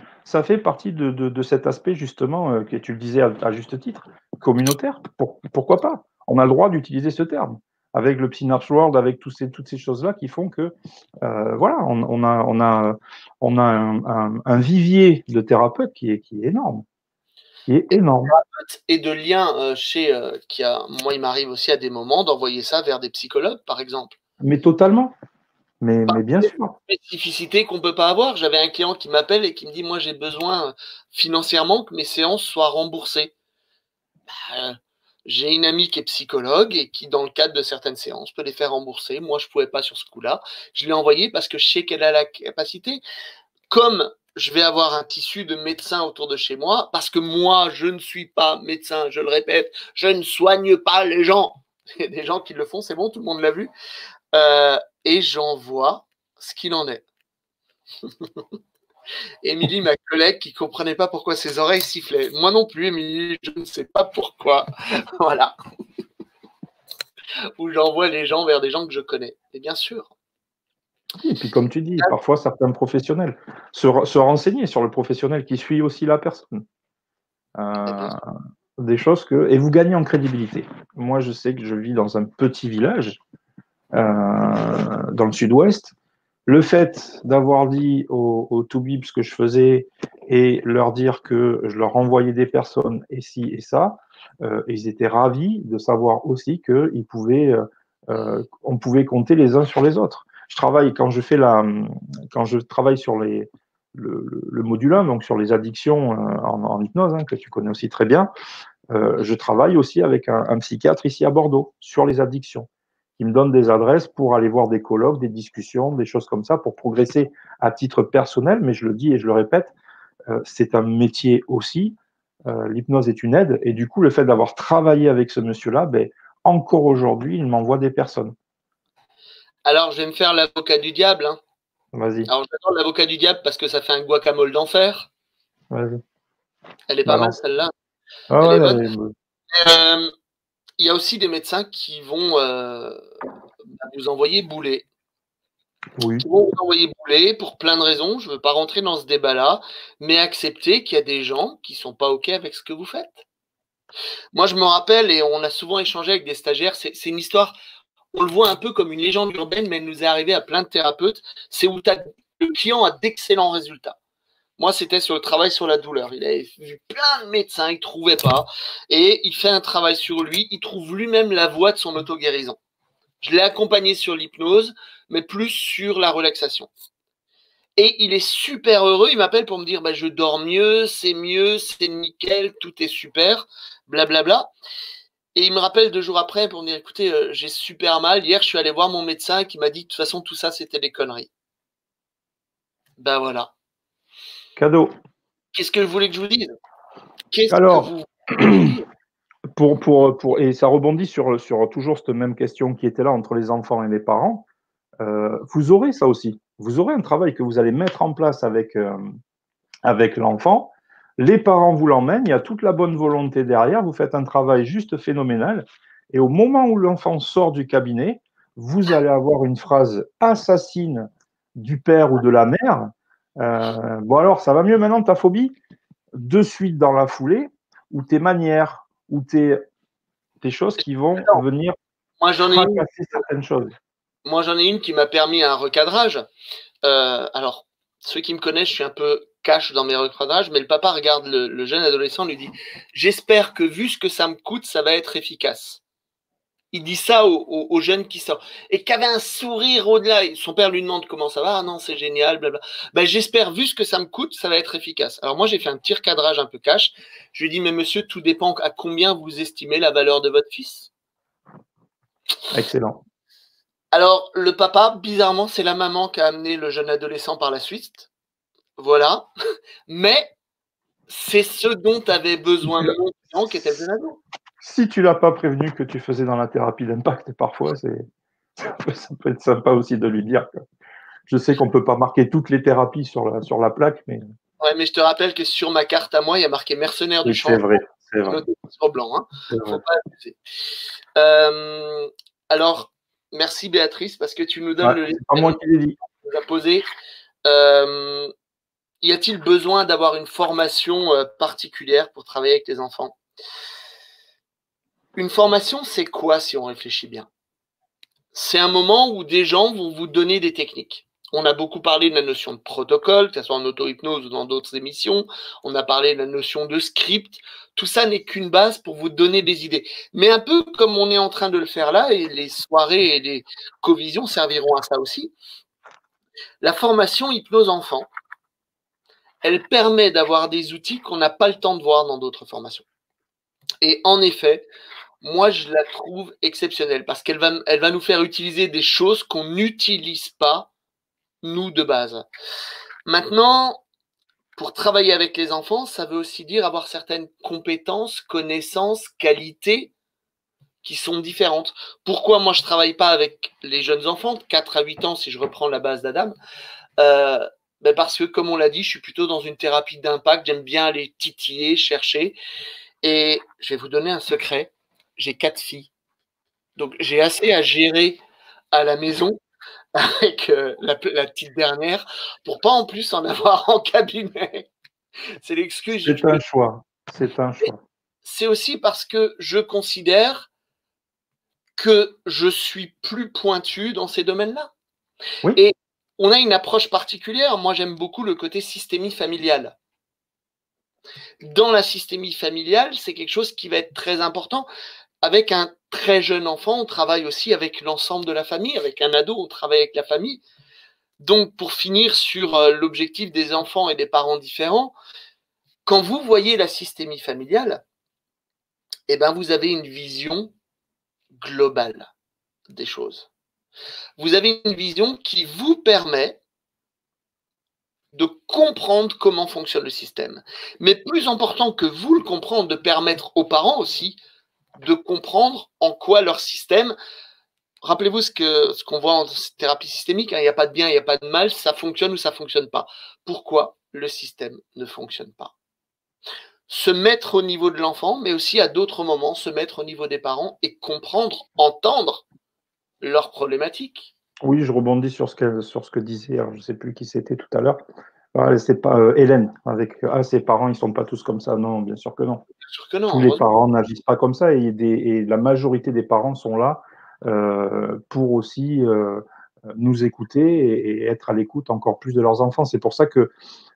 cet aspect justement, que tu le disais à juste titre, communautaire. Pourquoi pas? On a le droit d'utiliser ce terme. Avec le Synapse World, avec toutes ces choses-là qui font que, voilà, on a un vivier de thérapeutes qui est énorme. Qui est énorme. Et de liens moi il m'arrive aussi à des moments d'envoyer ça vers des psychologues, par exemple. Mais totalement. Mais bien sûr. Spécificité qu'on peut pas avoir. J'avais un client qui m'appelle et qui me dit, moi j'ai besoin financièrement que mes séances soient remboursées. J'ai une amie qui est psychologue et qui, dans le cadre de certaines séances, peut les faire rembourser. Moi, je pouvais pas sur ce coup-là. Je l'ai envoyé parce que je sais qu'elle a la capacité. Comme je vais avoir un tissu de médecins autour de chez moi, parce que moi, je ne suis pas médecin, je le répète, je ne soigne pas les gens. Il y a des gens qui le font, c'est bon, tout le monde l'a vu. Et j'envoie ce qu'il en est. Émilie, ma collègue, qui comprenait pas pourquoi ses oreilles sifflaient. Moi non plus, Émilie, je ne sais pas pourquoi. Voilà. Où j'envoie les gens vers des gens que je connais. Et bien sûr. Et puis comme tu dis, parfois certains professionnels, se renseigner sur le professionnel qui suit aussi la personne. Des choses que... Et vous gagnez en crédibilité. Moi, je sais que je vis dans un petit village, dans le sud-ouest. Le fait d'avoir dit aux Toubib ce que je faisais et leur dire que je leur envoyais des personnes et ci et ça, ils étaient ravis de savoir aussi qu'on pouvait compter les uns sur les autres. Quand je travaille sur le module 1, donc sur les addictions en hypnose, hein, que tu connais aussi très bien, je travaille aussi avec un psychiatre ici à Bordeaux sur les addictions. qui me donnent des adresses pour aller voir des colloques, des discussions, des choses comme ça, pour progresser à titre personnel. Mais je le dis et je le répète, c'est un métier aussi. L'hypnose est une aide. Et du coup, le fait d'avoir travaillé avec ce monsieur-là, ben, encore aujourd'hui, il m'envoie des personnes. Alors, je vais me faire l'avocat du diable, hein. Vas-y, Alors, j'adore l'avocat du diable parce que ça fait un guacamole d'enfer. vas-y, Elle est pas mal, balance. celle-là. Ah Elle ouais, est bonne. allez, Il y a aussi des médecins qui vont vous envoyer bouler. oui. Qui vont vous envoyer bouler pour plein de raisons. Je ne veux pas rentrer dans ce débat-là, mais accepter qu'il y a des gens qui ne sont pas OK avec ce que vous faites. Moi, je me rappelle, et on a souvent échangé avec des stagiaires, c'est une histoire, on le voit un peu comme une légende urbaine, mais elle nous est arrivée à plein de thérapeutes. C'est où le client a d'excellents résultats. Moi, c'était sur le travail sur la douleur. Il avait vu plein de médecins, il ne trouvait pas. Et il fait un travail sur lui, il trouve lui-même la voie de son auto-guérison. Je l'ai accompagné sur l'hypnose, mais plus sur la relaxation. Et il est super heureux, il m'appelle pour me dire bah, je dors mieux, c'est nickel, tout est super, blablabla. Et il me rappelle 2 jours après pour me dire écoutez, j'ai super mal, hier je suis allé voir mon médecin qui m'a dit de toute façon tout ça c'était des conneries. Ben voilà. Cadeau. Qu'est-ce que vous voulez que je vous dise? Qu'est-ce que Alors, vous voulez dire? et ça rebondit sur toujours cette même question qui était là entre les enfants et les parents. Vous aurez ça aussi. Vous aurez un travail que vous allez mettre en place avec l'enfant. Les parents vous l'emmènent, il y a toute la bonne volonté derrière, vous faites un travail juste phénoménal. Et au moment où l'enfant sort du cabinet, vous allez avoir une phrase assassine du père ou de la mère. Bon alors, ça va mieux maintenant ta phobie? De suite dans la foulée, ou tes manières, ou tes choses qui vont Non, venir moi j'en ai une. fracasser certaines choses. Moi j'en ai une qui m'a permis un recadrage. Alors, ceux qui me connaissent, je suis un peu cash dans mes recadrages, mais le papa regarde le jeune adolescent, lui dit j'espère que vu ce que ça me coûte, ça va être efficace. Il dit ça au jeune qui sort. Et qui avait un sourire au-delà. Son père lui demande comment ça va. Ah non, c'est génial, blabla. Ben, j'espère, vu ce que ça me coûte, ça va être efficace. Alors moi, j'ai fait un petit recadrage un peu cash. Je lui ai dit, mais monsieur, tout dépend à combien vous estimez la valeur de votre fils. Excellent. Alors, le papa, bizarrement, c'est la maman qui a amené le jeune adolescent par la suite. Voilà. Mais c'est ce dont avait besoin mon client qui était le jeune ado. Si tu l'as pas prévenu que tu faisais dans la thérapie d'impact, parfois, ça peut être sympa aussi de lui dire. Je sais qu'on peut pas marquer toutes les thérapies sur la plaque, mais Ouais, mais je te rappelle que sur ma carte à moi, il y a marqué mercenaire du oui, c'est changement, vrai, c'est vrai, noté sur blanc. Hein. c'est vrai. Faut pas abuser. Alors, merci Béatrice, parce que tu nous donnes Ouais, le c'est pas moi qui l'ai dit. nous a posé. Y a-t-il besoin d'avoir une formation particulière pour travailler avec les enfants? Une formation, c'est quoi si on réfléchit bien? C'est un moment où des gens vont vous donner des techniques. On a beaucoup parlé de la notion de protocole, que ce soit en auto-hypnose ou dans d'autres émissions. On a parlé de la notion de script. Tout ça n'est qu'une base pour vous donner des idées. Mais un peu comme on est en train de le faire là, et les soirées et les co-visions serviront à ça aussi, la formation hypnose enfant, elle permet d'avoir des outils qu'on n'a pas le temps de voir dans d'autres formations. Et en effet, moi, je la trouve exceptionnelle parce elle va nous faire utiliser des choses qu'on n'utilise pas, nous, de base. Maintenant, pour travailler avec les enfants, ça veut aussi dire avoir certaines compétences, connaissances, qualités qui sont différentes. Pourquoi moi, je ne travaille pas avec les jeunes enfants, de 4 à 8 ans, si je reprends la base d'Adam? Ben parce que, comme on l'a dit, je suis plutôt dans une thérapie d'impact. J'aime bien aller titiller, chercher. Et je vais vous donner un secret. J'ai 4 filles. Donc, j'ai assez à gérer à la maison avec la petite dernière pour pas en plus en avoir en cabinet. C'est l'excuse. C'est un choix. C'est un choix. C'est aussi parce que je considère que je suis plus pointu dans ces domaines-là. Oui, Et on a une approche particulière. Moi, j'aime beaucoup le côté systémie familiale. Dans la systémie familiale, c'est quelque chose qui va être très important. Avec un très jeune enfant, on travaille aussi avec l'ensemble de la famille. Avec un ado, on travaille avec la famille. Donc, pour finir sur l'objectif des enfants et des parents différents, quand vous voyez la systémie familiale, eh ben, vous avez une vision globale. des choses. Vous avez une vision qui vous permet de comprendre comment fonctionne le système. Mais plus important que vous le comprendre, de permettre aux parents aussi de comprendre en quoi leur système. Rappelez-vous ce qu'on voit en thérapie systémique, hein, il n'y a pas de bien, il n'y a pas de mal, ça fonctionne ou ça ne fonctionne pas. Pourquoi le système ne fonctionne pas? Se mettre au niveau de l'enfant, mais aussi à d'autres moments, se mettre au niveau des parents et comprendre, entendre leurs problématiques. Oui, je rebondis sur ce que disait, alors je ne sais plus qui c'était tout à l'heure. C'est pas Hélène avec ses parents, ils sont pas tous comme ça. Non, bien sûr que non. Bien sûr que non, Tous les parents n'agissent pas comme ça et la majorité des parents sont là pour aussi nous écouter et être à l'écoute encore plus de leurs enfants. C'est pour ça que,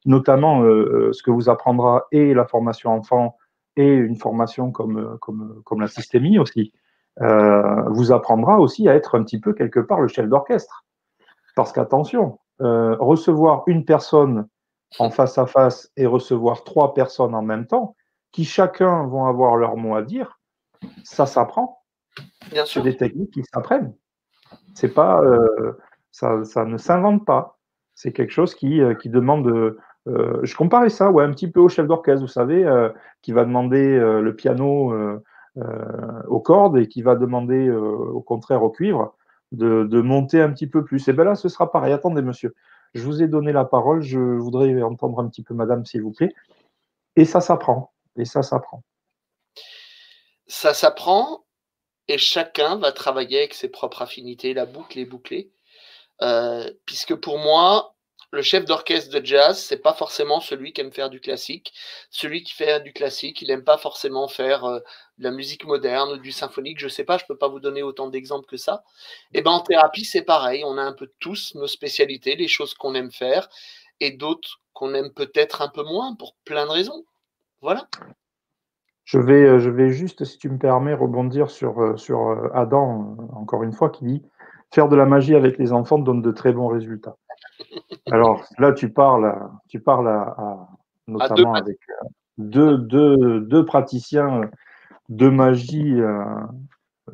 notamment, ce que vous apprendra et la formation enfant et une formation comme la systémie aussi, vous apprendra aussi à être un petit peu quelque part le chef d'orchestre. Parce qu'attention, recevoir une personne en face à face et recevoir 3 personnes en même temps, qui chacun vont avoir leur mot à dire, ça s'apprend. Bien C'est sûr. des techniques qui s'apprennent. C'est pas, ça ne s'invente pas. C'est quelque chose qui demande. Je comparais ça, ouais, un petit peu au chef d'orchestre, vous savez, qui va demander le piano aux cordes et qui va demander au contraire au cuivre de monter un petit peu plus. Et bien là, ce sera pareil. Attendez, monsieur, je vous ai donné la parole, je voudrais entendre un petit peu madame, s'il vous plaît. Et ça s'apprend. Et ça s'apprend. Ça s'apprend et chacun va travailler avec ses propres affinités. La boucle est bouclée. Puisque pour moi, le chef d'orchestre de jazz, c'est pas forcément celui qui aime faire du classique. Celui qui fait du classique, il aime pas forcément faire de la musique moderne ou du symphonique. Je sais pas, je peux pas vous donner autant d'exemples que ça. Et ben en thérapie, c'est pareil. On a un peu tous nos spécialités, les choses qu'on aime faire, et d'autres qu'on aime peut-être un peu moins pour plein de raisons. Voilà. Je vais juste, si tu me permets, rebondir sur Adam, encore une fois, qui dit faire de la magie avec les enfants donne de très bons résultats. Alors là, tu parles À deux notamment avec deux praticiens de magie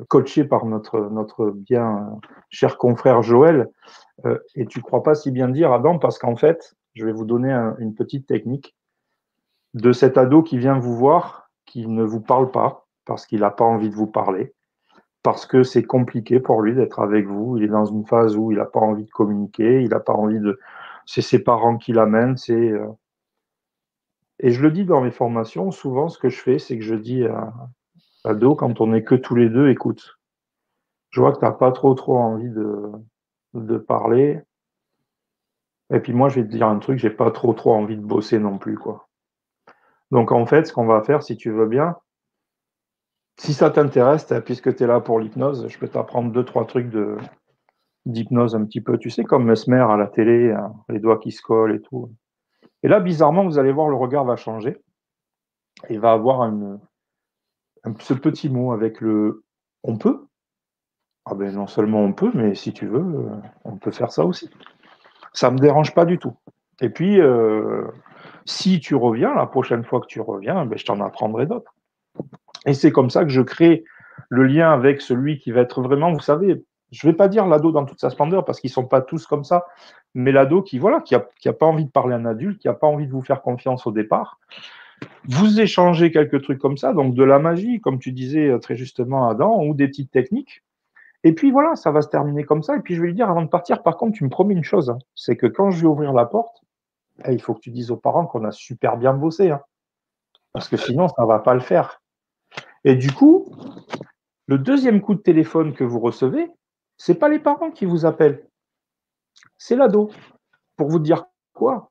coachés par notre bien cher confrère Joël. Et tu ne crois pas si bien dire, Adam, parce qu'en fait, je vais vous donner une petite technique de cet ado qui vient vous voir, qui ne vous parle pas, parce qu'il n'a pas envie de vous parler, parce que c'est compliqué pour lui d'être avec vous. Il est dans une phase où il n'a pas envie de communiquer, il n'a pas envie de. C'est ses parents qui l'amènent. Et je le dis dans mes formations, souvent ce que je fais, c'est que je dis à l'ado, quand on n'est que tous les deux, écoute, je vois que tu n'as pas trop envie de parler. Et puis moi, je vais te dire un truc, j'ai pas trop envie de bosser non plus, quoi. Donc en fait, ce qu'on va faire, si tu veux bien, si ça t'intéresse, puisque tu es là pour l'hypnose, je peux t'apprendre 2-3 trucs d'hypnose un petit peu, tu sais, comme Mesmer à la télé, hein, les doigts qui se collent et tout. Et là, bizarrement, vous allez voir, le regard va changer. Il va avoir ce petit mot avec le on peut. Ah ben non seulement on peut, mais si tu veux, on peut faire ça aussi. Ça me dérange pas du tout. Et puis, si tu reviens, la prochaine fois que tu reviens, ben, je t'en apprendrai d'autres. Et c'est comme ça que je crée le lien avec celui qui va être vraiment, vous savez, je ne vais pas dire l'ado dans toute sa splendeur parce qu'ils ne sont pas tous comme ça, mais l'ado qui voilà, qui a pas envie de parler à un adulte, qui n'a pas envie de vous faire confiance au départ. Vous échangez quelques trucs comme ça, donc de la magie, comme tu disais très justement Adam, ou des petites techniques. Et puis voilà, ça va se terminer comme ça. Et puis je vais lui dire avant de partir, par contre, tu me promets une chose, hein, c'est que quand je vais ouvrir la porte, il faut que tu dises aux parents qu'on a super bien bossé, hein, parce que sinon ça ne va pas le faire. Et du coup, le deuxième coup de téléphone que vous recevez, c'est pas les parents qui vous appellent, c'est l'ado. Pour vous dire quoi?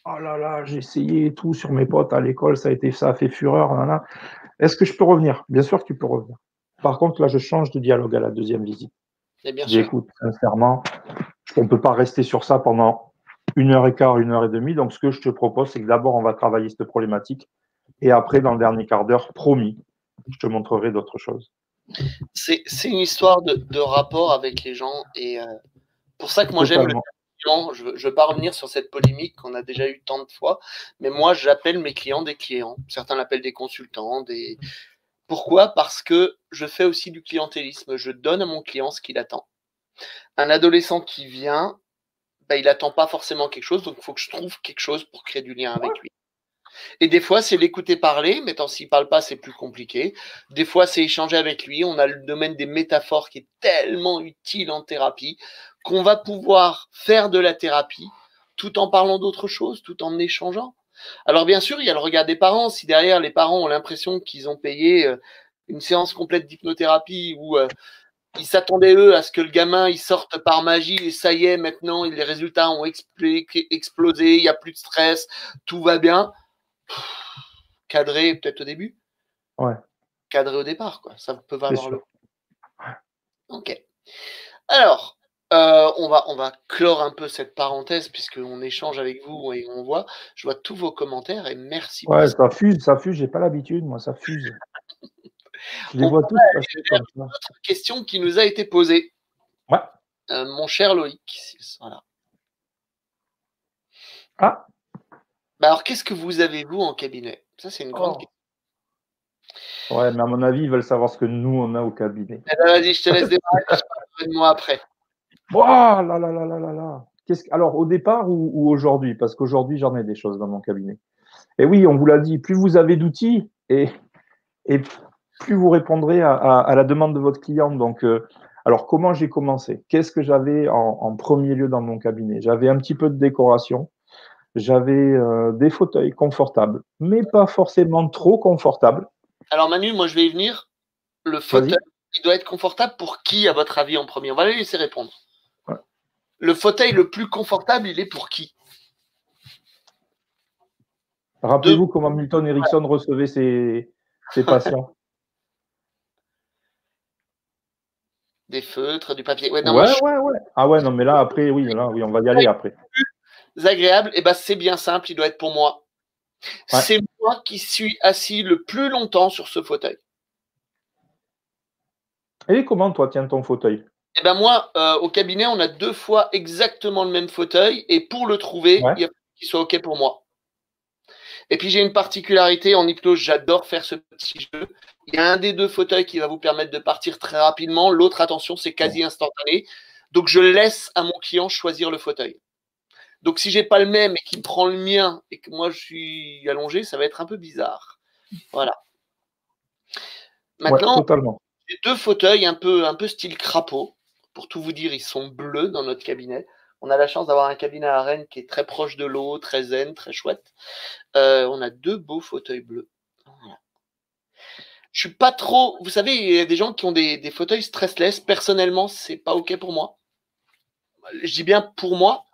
Oh là là, j'ai essayé tout sur mes potes à l'école, ça a fait fureur. Nanana. Est-ce que je peux revenir? Bien sûr que tu peux revenir. Par contre, là, je change de dialogue à la deuxième visite. Et bien Je dis, sûr. écoute, sincèrement, on ne peut pas rester sur ça pendant 1h15, 1h30. Donc, ce que je te propose, c'est que d'abord, on va travailler cette problématique. Et après, dans le dernier quart d'heure, promis, je te montrerai d'autres choses. C'est une histoire de rapport avec les gens. Et pour ça que moi, j'aime le client. Je ne veux pas revenir sur cette polémique qu'on a déjà eu tant de fois. Mais moi, j'appelle mes clients des clients. Certains l'appellent des consultants, Pourquoi? Parce que je fais aussi du clientélisme. Je donne à mon client ce qu'il attend. Un adolescent qui vient, bah, il attend pas forcément quelque chose, donc il faut que je trouve quelque chose pour créer du lien avec lui. Et des fois, c'est l'écouter parler, mais tant s'il parle pas, c'est plus compliqué. Des fois, c'est échanger avec lui. On a le domaine des métaphores qui est tellement utile en thérapie qu'on va pouvoir faire de la thérapie tout en parlant d'autre chose, tout en échangeant. Alors bien sûr, il y a le regard des parents. Si derrière, les parents ont l'impression qu'ils ont payé une séance complète d'hypnothérapie où ils s'attendaient, eux, à ce que le gamin il sorte par magie et ça y est, maintenant, les résultats ont explosé, il n'y a plus de stress, tout va bien. Cadré peut-être au début, Ouais, cadré au départ, quoi. Ça peut c'est valoir le sûr. coup. Ok. Alors, on va clore un peu cette parenthèse puisqu'on échange avec vous et on voit. Je vois tous vos commentaires et merci pour Ouais, ça. ça fuse, j'ai pas l'habitude, moi, ça fuse. Je les On vois va tous passer vers comme une ça. autre question qui nous a été posée. Ouais. Mon cher Loïc, voilà. Ah, Bah alors, qu'est-ce que vous avez, vous, en cabinet? Ça, c'est une grande oh. question. Ouais, mais à mon avis, ils veulent savoir ce que nous, on a au cabinet. Eh ben, vas-y, je te laisse démarrer, puis je parlerai de moi après. Waouh, là, là, là, là, là, là. Alors, au départ ou aujourd'hui? Parce qu'aujourd'hui, j'en ai des choses dans mon cabinet. Et oui, on vous l'a dit, plus vous avez d'outils et plus vous répondrez à la demande de votre client. Donc, alors, comment j'ai commencé? Qu'est-ce que j'avais en premier lieu dans mon cabinet? J'avais un petit peu de décoration. J'avais des fauteuils confortables, mais pas forcément trop confortables. Alors, Manu, moi, je vais y venir. Le fauteuil, Vas-y. il doit être confortable pour qui, à votre avis, en premier? On va les laisser répondre. Ouais. Le fauteuil le plus confortable, il est pour qui? Deux, Rappelez-vous comment Milton Erickson recevait ses patients. des feutres, du papier. Ouais, non, moi, Ouais, je suis ouais, ouais. Ah ouais, non, mais là, après, oui, là, oui, on va y aller après. plus agréable. Et ben, c'est bien simple, il doit être pour moi. Ouais. C'est moi qui suis assis le plus longtemps sur ce fauteuil. Et comment, toi, tiens ton fauteuil? Et ben, moi, au cabinet, on a 2 fois exactement le même fauteuil. Et pour le trouver, Ouais. il faut qu'il soit OK pour moi. Et puis j'ai une particularité en hypnose, j'adore faire ce petit jeu. Il y a un des 2 fauteuils qui va vous permettre de partir très rapidement. L'autre, attention, c'est Bon. quasi instantané. Donc je laisse à mon client choisir le fauteuil. Donc si j'ai pas le même et qu'il prend le mien et que moi je suis allongé, ça va être un peu bizarre. Voilà. Ouais, Maintenant, totalement. j'ai 2 fauteuils un peu style crapaud. Pour tout vous dire, ils sont bleus dans notre cabinet. On a la chance d'avoir un cabinet à Rennes qui est très proche de l'eau, très zen, très chouette. On a 2 beaux fauteuils bleus. Voilà. Je suis pas trop. Vous savez, il y a des gens qui ont des fauteuils stressless. Personnellement, c'est pas OK pour moi. Je dis bien pour moi,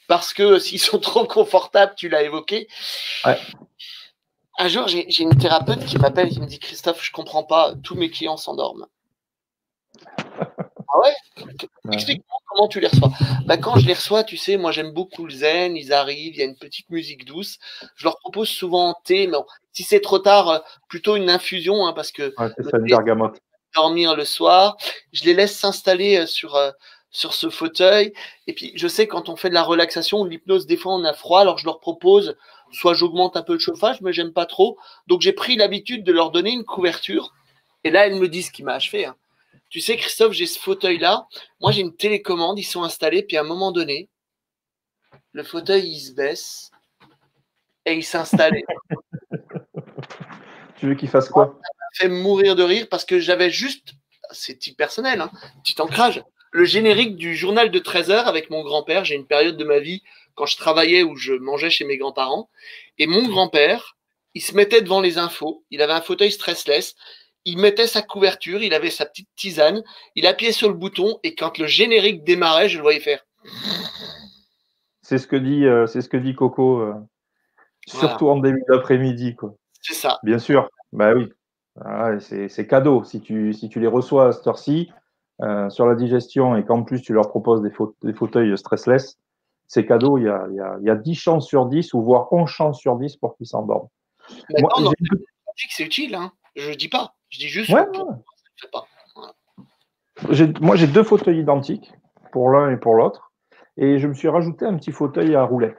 parce que s'ils sont trop confortables, tu l'as évoqué. Ouais. Un jour, j'ai une thérapeute qui m'appelle, qui me dit Christophe, je comprends pas, tous mes clients s'endorment. Ah ouais? Ouais. Explique-moi comment tu les reçois. Bah, quand je les reçois, tu sais, moi j'aime beaucoup le zen, ils arrivent, il y a une petite musique douce. Je leur propose souvent un thé, mais bon, si c'est trop tard, plutôt une infusion, hein, parce que Ouais, c'est le ça, une thé, bergamote. dormir le soir. Je les laisse s'installer sur ce fauteuil. Et puis, je sais, quand on fait de la relaxation ou de l'hypnose, des fois, on a froid. Alors, je leur propose, soit j'augmente un peu le chauffage, mais j'aime pas trop. Donc, j'ai pris l'habitude de leur donner une couverture. Et là, elles me disent ce qui m'a achevé. Hein. Tu sais, Christophe, j'ai ce fauteuil-là. Moi, j'ai une télécommande. Ils sont installés. Puis, à un moment donné, le fauteuil, il se baisse et il s'installe. Tu veux qu'il fasse quoi? Fait mourir de rire parce que j'avais juste, c'est type personnel, hein, petit ancrage, le générique du journal de 13 heures avec mon grand-père. J'ai une période de ma vie quand je travaillais où je mangeais chez mes grands-parents. Et mon grand-père, il se mettait devant les infos. Il avait un fauteuil stressless. Il mettait sa couverture, il avait sa petite tisane, il appuyait sur le bouton et quand le générique démarrait, je le voyais faire. C'est ce que dit Coco, Voilà, surtout en début d'après-midi, quoi. c'est ça. Bien sûr, bah oui. Ah ouais, c'est cadeau. Si tu les reçois à cette heure-ci, sur la digestion et qu'en plus tu leur proposes des fauteuils stressless, c'est cadeau. Il y a 10 chances sur 10 ou voire 11 chances sur 10 pour qu'ils s'endorment. Moi, Maintenant, dans j'ai le pratique, c'est utile. Hein. Je dis pas. Je dis juste ouais, que pour moi, ça ne fait pas. Voilà. moi, j'ai deux fauteuils identiques pour l'un et pour l'autre. Et je me suis rajouté un petit fauteuil à roulettes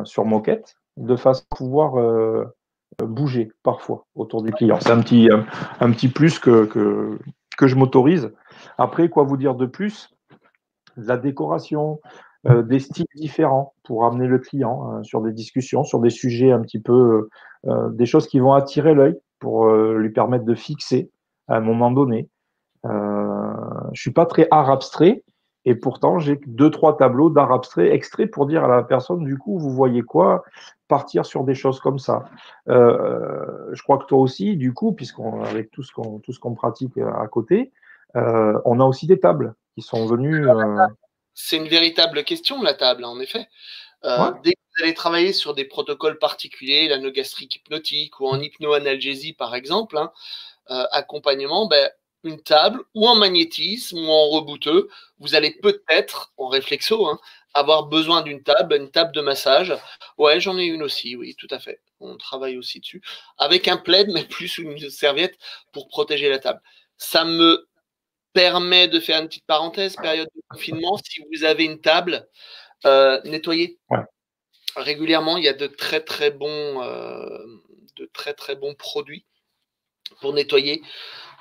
sur moquette de façon à pouvoir bouger parfois autour du client. C'est un petit plus que je m'autorise. Après, quoi vous dire de plus? De la décoration, des styles différents pour amener le client sur des discussions, sur des sujets un petit peu, des choses qui vont attirer l'œil pour lui permettre de fixer à un moment donné. Je suis pas très art abstrait et pourtant j'ai deux, trois tableaux d'art abstrait extraits pour dire à la personne, du coup, vous voyez quoi? Partir sur des choses comme ça. Je crois que toi aussi, du coup, avec tout ce qu'on pratique à côté, on a aussi des tables qui sont venues. C'est une véritable question, la table, en effet. Ouais. Dès que vous allez travailler sur des protocoles particuliers, l'anogastrique hypnotique ou en hypnoanalgésie, par exemple, hein, accompagnement, ben, une table ou en magnétisme ou en rebouteux, vous allez peut-être, en réflexo, hein, avoir besoin d'une table, une table de massage. Ouais, j'en ai une aussi, oui, tout à fait. On travaille aussi dessus. Avec un plaid, mais plus une serviette pour protéger la table. Ça me permet de faire une petite parenthèse, période de confinement, si vous avez une table, nettoyez. Ouais. Régulièrement, il y a de très très bons produits pour nettoyer.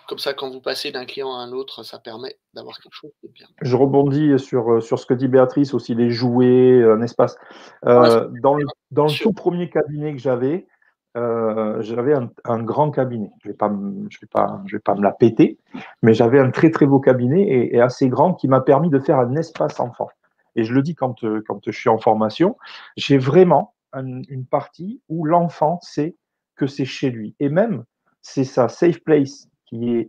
Comme ça, quand vous passez d'un client à un autre, ça permet d'avoir quelque chose de bien. Je rebondis sur ce que dit Béatrice aussi, les jouets, un espace. Dans le tout premier cabinet que j'avais un grand cabinet. Je vais pas me la péter, mais j'avais un très très beau cabinet et assez grand qui m'a permis de faire un espace enfant. Et je le dis quand je suis en formation, j'ai vraiment une partie où l'enfant sait que c'est chez lui. Et même, c'est sa safe place qui est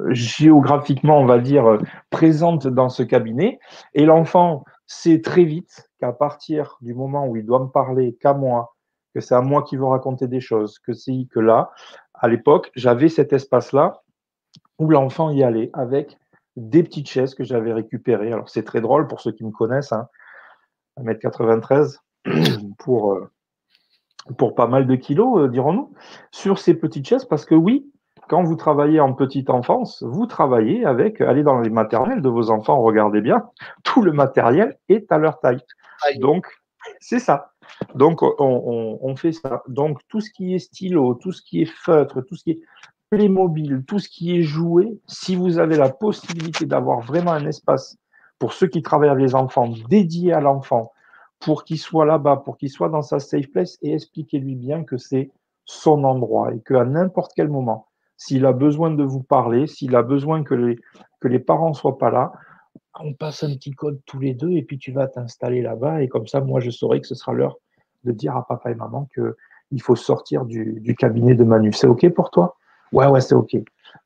géographiquement, on va dire, présente dans ce cabinet. Et l'enfant sait très vite qu'à partir du moment où il doit me parler qu'à moi, que c'est à moi qui veux raconter des choses, que c'est que là, à l'époque, j'avais cet espace-là où l'enfant y allait avec des petites chaises que j'avais récupérées. Alors c'est très drôle pour ceux qui me connaissent, hein, 1m93 pour pas mal de kilos, dirons-nous, sur ces petites chaises, parce que oui, quand vous travaillez en petite enfance, vous travaillez avec, allez dans les maternelles de vos enfants, regardez bien, tout le matériel est à leur taille. Donc, c'est ça. Donc, on fait ça. Donc, tout ce qui est stylo, tout ce qui est feutre, tout ce qui est Playmobil, tout ce qui est jouet, si vous avez la possibilité d'avoir vraiment un espace pour ceux qui travaillent avec les enfants, dédié à l'enfant, pour qu'il soit là-bas, pour qu'il soit dans sa safe place et expliquez-lui bien que c'est son endroit et qu'à n'importe quel moment, s'il a besoin de vous parler, s'il a besoin que les parents ne soient pas là, on passe un petit code tous les deux et puis tu vas t'installer là-bas et comme ça, moi, je saurai que ce sera l'heure de dire à papa et maman qu'il faut sortir du cabinet de Manu. C'est OK pour toi? Ouais, c'est OK.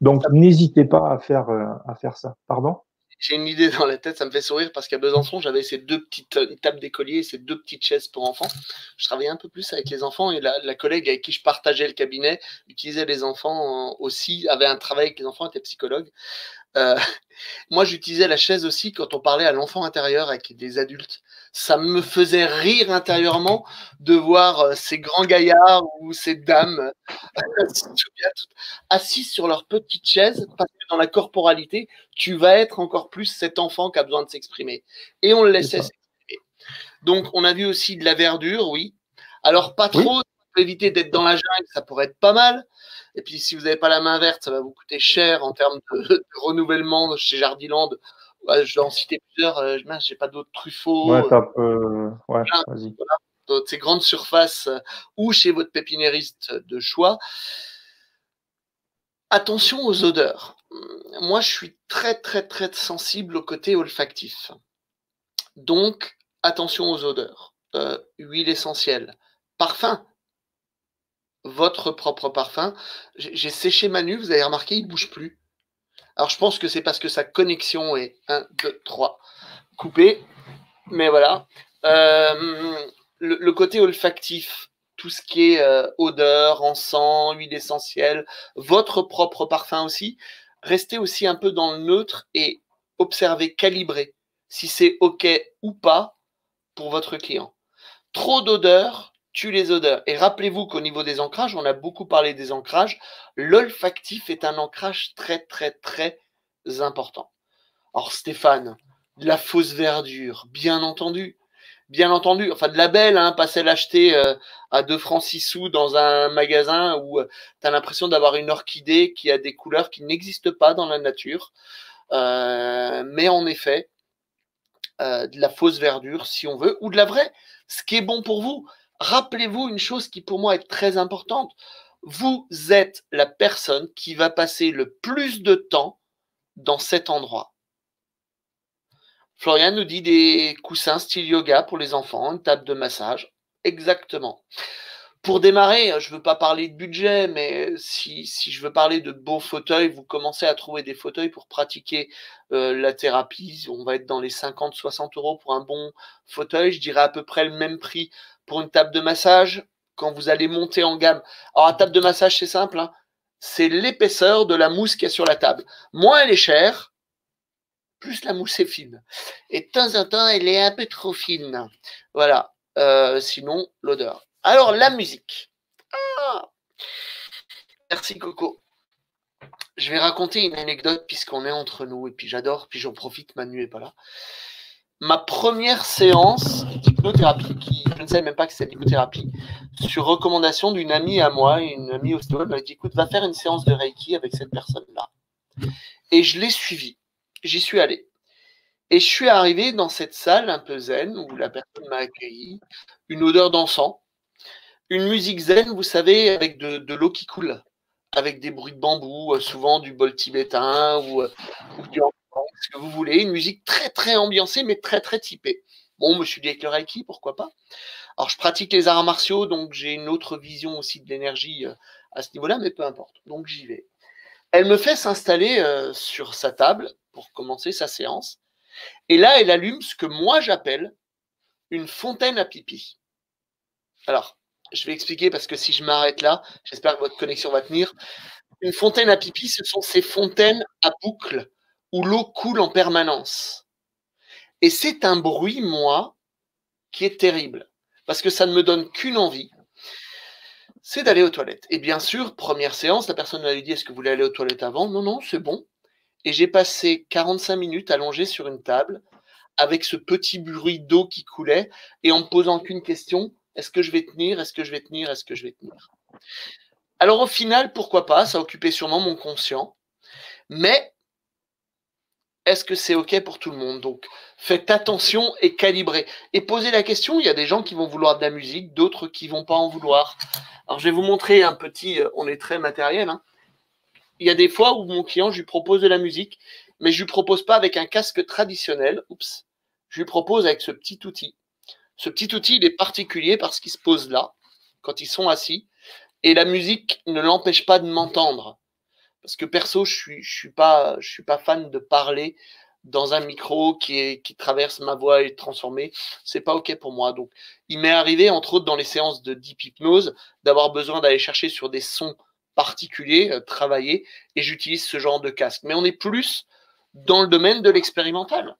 Donc, n'hésitez pas à faire ça. Pardon? J'ai une idée dans la tête, ça me fait sourire parce qu'à Besançon, j'avais ces une table d'écolier et ces deux petites chaises pour enfants. Je travaillais un peu plus avec les enfants et la collègue avec qui je partageais le cabinet utilisait les enfants aussi, avait un travail avec les enfants, était psychologue. Moi, j'utilisais la chaise aussi quand on parlait à l'enfant intérieur avec des adultes. Ça me faisait rire intérieurement de voir ces grands gaillards ou ces dames assis sur leur petite chaise, parce que dans la corporalité, tu vas être encore plus cet enfant qui a besoin de s'exprimer. Et on le laissait s'exprimer. Donc, on a vu aussi de la verdure, oui. Alors, pas trop, Oui. pour éviter d'être dans la jungle, ça pourrait être pas mal. Et puis, si vous n'avez pas la main verte, ça va vous coûter cher en termes de renouvellement chez Jardiland. Ouais, je dois en citer plusieurs. J'ai pas d'autres Truffaut. Ouais, vas-y. Voilà, ces grandes surfaces ou chez votre pépiniériste de choix. Attention aux odeurs. Moi, je suis très, très, très sensible au côté olfactif. Donc, attention aux odeurs. Huile essentielle. Parfum. Votre propre parfum. J'ai séché Manu, vous avez remarqué, il ne bouge plus. Alors, je pense que c'est parce que sa connexion est 1, 2, 3 coupée. Mais voilà. Le côté olfactif, tout ce qui est odeur, encens, huile essentielle, votre propre parfum aussi, restez aussi un peu dans le neutre et observez, calibrez si c'est OK ou pas pour votre client. Trop d'odeur tue les odeurs. Et rappelez-vous qu'au niveau des ancrages, on a beaucoup parlé des ancrages, l'olfactif est un ancrage très, très, très important. Alors Stéphane, de la fausse verdure, bien entendu, bien entendu, enfin de la belle, hein, pas celle achetée à 2 francs 6 sous dans un magasin où tu as l'impression d'avoir une orchidée qui a des couleurs qui n'existent pas dans la nature. Mais en effet, de la fausse verdure si on veut, ou de la vraie, ce qui est bon pour vous. Rappelez-vous une chose qui pour moi est très importante. Vous êtes la personne qui va passer le plus de temps dans cet endroit. Florian nous dit des coussins style yoga pour les enfants, une table de massage. Exactement. Pour démarrer, je ne veux pas parler de budget, mais si je veux parler de beaux fauteuils, vous commencez à trouver des fauteuils pour pratiquer la thérapie. On va être dans les 50-60 € pour un bon fauteuil. Je dirais à peu près le même prix pour une table de massage quand vous allez monter en gamme. Alors, la table de massage, c'est simple, hein. C'est l'épaisseur de la mousse qu'il y a sur la table. Moins elle est chère, plus la mousse est fine. Et de temps en temps, elle est un peu trop fine. Voilà. Sinon, l'odeur. Alors, la musique. Ah, merci Coco. Je vais raconter une anecdote puisqu'on est entre nous et puis j'adore, puis j'en profite, Manu n'est pas là. Ma première séance d'hypnothérapie, qui je ne savais même pas que c'était l'hypnothérapie, sur recommandation d'une amie à moi, une amie ostéo, elle m'a dit écoute, va faire une séance de Reiki avec cette personne-là. Et je l'ai suivie. J'y suis allé. Et je suis arrivé dans cette salle un peu zen où la personne m'a accueilli, une odeur d'encens, une musique zen, vous savez, avec de l'eau qui coule, avec des bruits de bambou, souvent du bol tibétain ou du ce que vous voulez, une musique très très ambiancée mais très très typée. Bon, je me suis dit avec le Reiki, pourquoi pas. Alors je pratique les arts martiaux, donc j'ai une autre vision aussi de l'énergie à ce niveau-là, mais peu importe. Donc j'y vais. Elle me fait s'installer sur sa table pour commencer sa séance. Et là, elle allume ce que moi j'appelle une fontaine à pipi. Alors, je vais expliquer parce que si je m'arrête là, j'espère que votre connexion va tenir. Une fontaine à pipi, ce sont ces fontaines à boucle où l'eau coule en permanence. Et c'est un bruit, moi, qui est terrible parce que ça ne me donne qu'une envie, c'est d'aller aux toilettes. Et bien sûr, première séance, la personne m'a dit est-ce que vous voulez aller aux toilettes avant? Non, non, c'est bon. Et j'ai passé 45 minutes allongé sur une table avec ce petit bruit d'eau qui coulait et en me posant qu'une question, est-ce que je vais tenir? Est-ce que je vais tenir? Est-ce que je vais tenir? Alors au final, pourquoi pas? Ça occupait sûrement mon conscient. Mais est-ce que c'est OK pour tout le monde? Donc faites attention et calibrez. Et posez la question, il y a des gens qui vont vouloir de la musique, d'autres qui ne vont pas en vouloir. Alors je vais vous montrer un petit, on est très matériel, hein. Il y a des fois où mon client, je lui propose de la musique, mais je ne lui propose pas avec un casque traditionnel. Oups. Je lui propose avec ce petit outil. Ce petit outil, il est particulier parce qu'il se pose là, quand ils sont assis, et la musique ne l'empêche pas de m'entendre. Parce que perso, je suis pas fan de parler dans un micro qui traverse ma voix et transformé. C'est pas OK pour moi. Donc, il m'est arrivé, entre autres, dans les séances de deep hypnose, d'avoir besoin d'aller chercher sur des sons particuliers, travaillés, et j'utilise ce genre de casque. Mais on est plus dans le domaine de l'expérimental.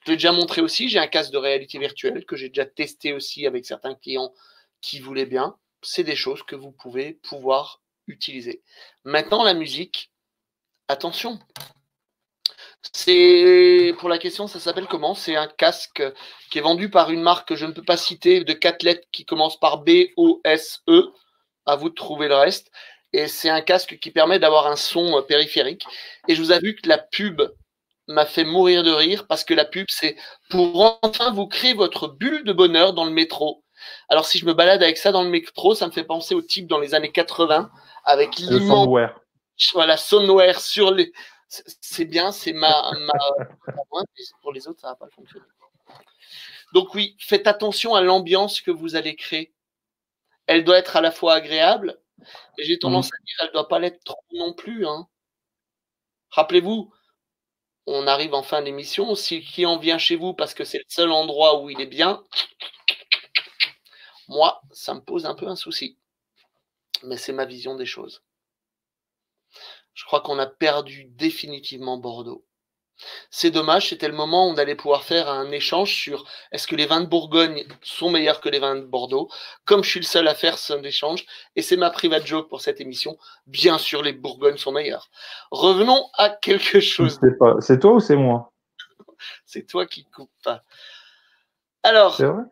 Je l'ai déjà montré aussi, j'ai un casque de réalité virtuelle que j'ai déjà testé aussi avec certains clients qui voulaient bien. C'est des choses que vous pouvez pouvoir utiliser. Maintenant, la musique, attention. C'est pour la question, ça s'appelle comment? C'est un casque qui est vendu par une marque que je ne peux pas citer, de 4 lettres qui commence par B-O-S-E. À vous de trouver le reste. Et c'est un casque qui permet d'avoir un son périphérique. Et je vous avoue que la pub m'a fait mourir de rire parce que la pub, c'est pour enfin vous créer votre bulle de bonheur dans le métro. Alors, si je me balade avec ça dans le métro, ça me fait penser au type dans les années 80 avec l'immense voilà, Sonware sur les. C'est bien, c'est ma. Pour les autres, ça va pas fonctionner. Donc, oui, faites attention à l'ambiance que vous allez créer. Elle doit être à la fois agréable, et j'ai tendance à dire, elle ne doit pas l'être trop non plus. Hein. Rappelez-vous, on arrive en fin d'émission. Si le client vient chez vous parce que c'est le seul endroit où il est bien, moi, ça me pose un peu un souci. Mais c'est ma vision des choses. Je crois qu'on a perdu définitivement Bordeaux. C'est dommage, c'était le moment où on allait pouvoir faire un échange sur est-ce que les vins de Bourgogne sont meilleurs que les vins de Bordeaux. Comme je suis le seul à faire cet échange, et c'est ma private joke pour cette émission, bien sûr les Bourgognes sont meilleurs. Revenons à quelque chose. C'est toi ou c'est moi? C'est toi qui coupes. Alors, C'est vrai?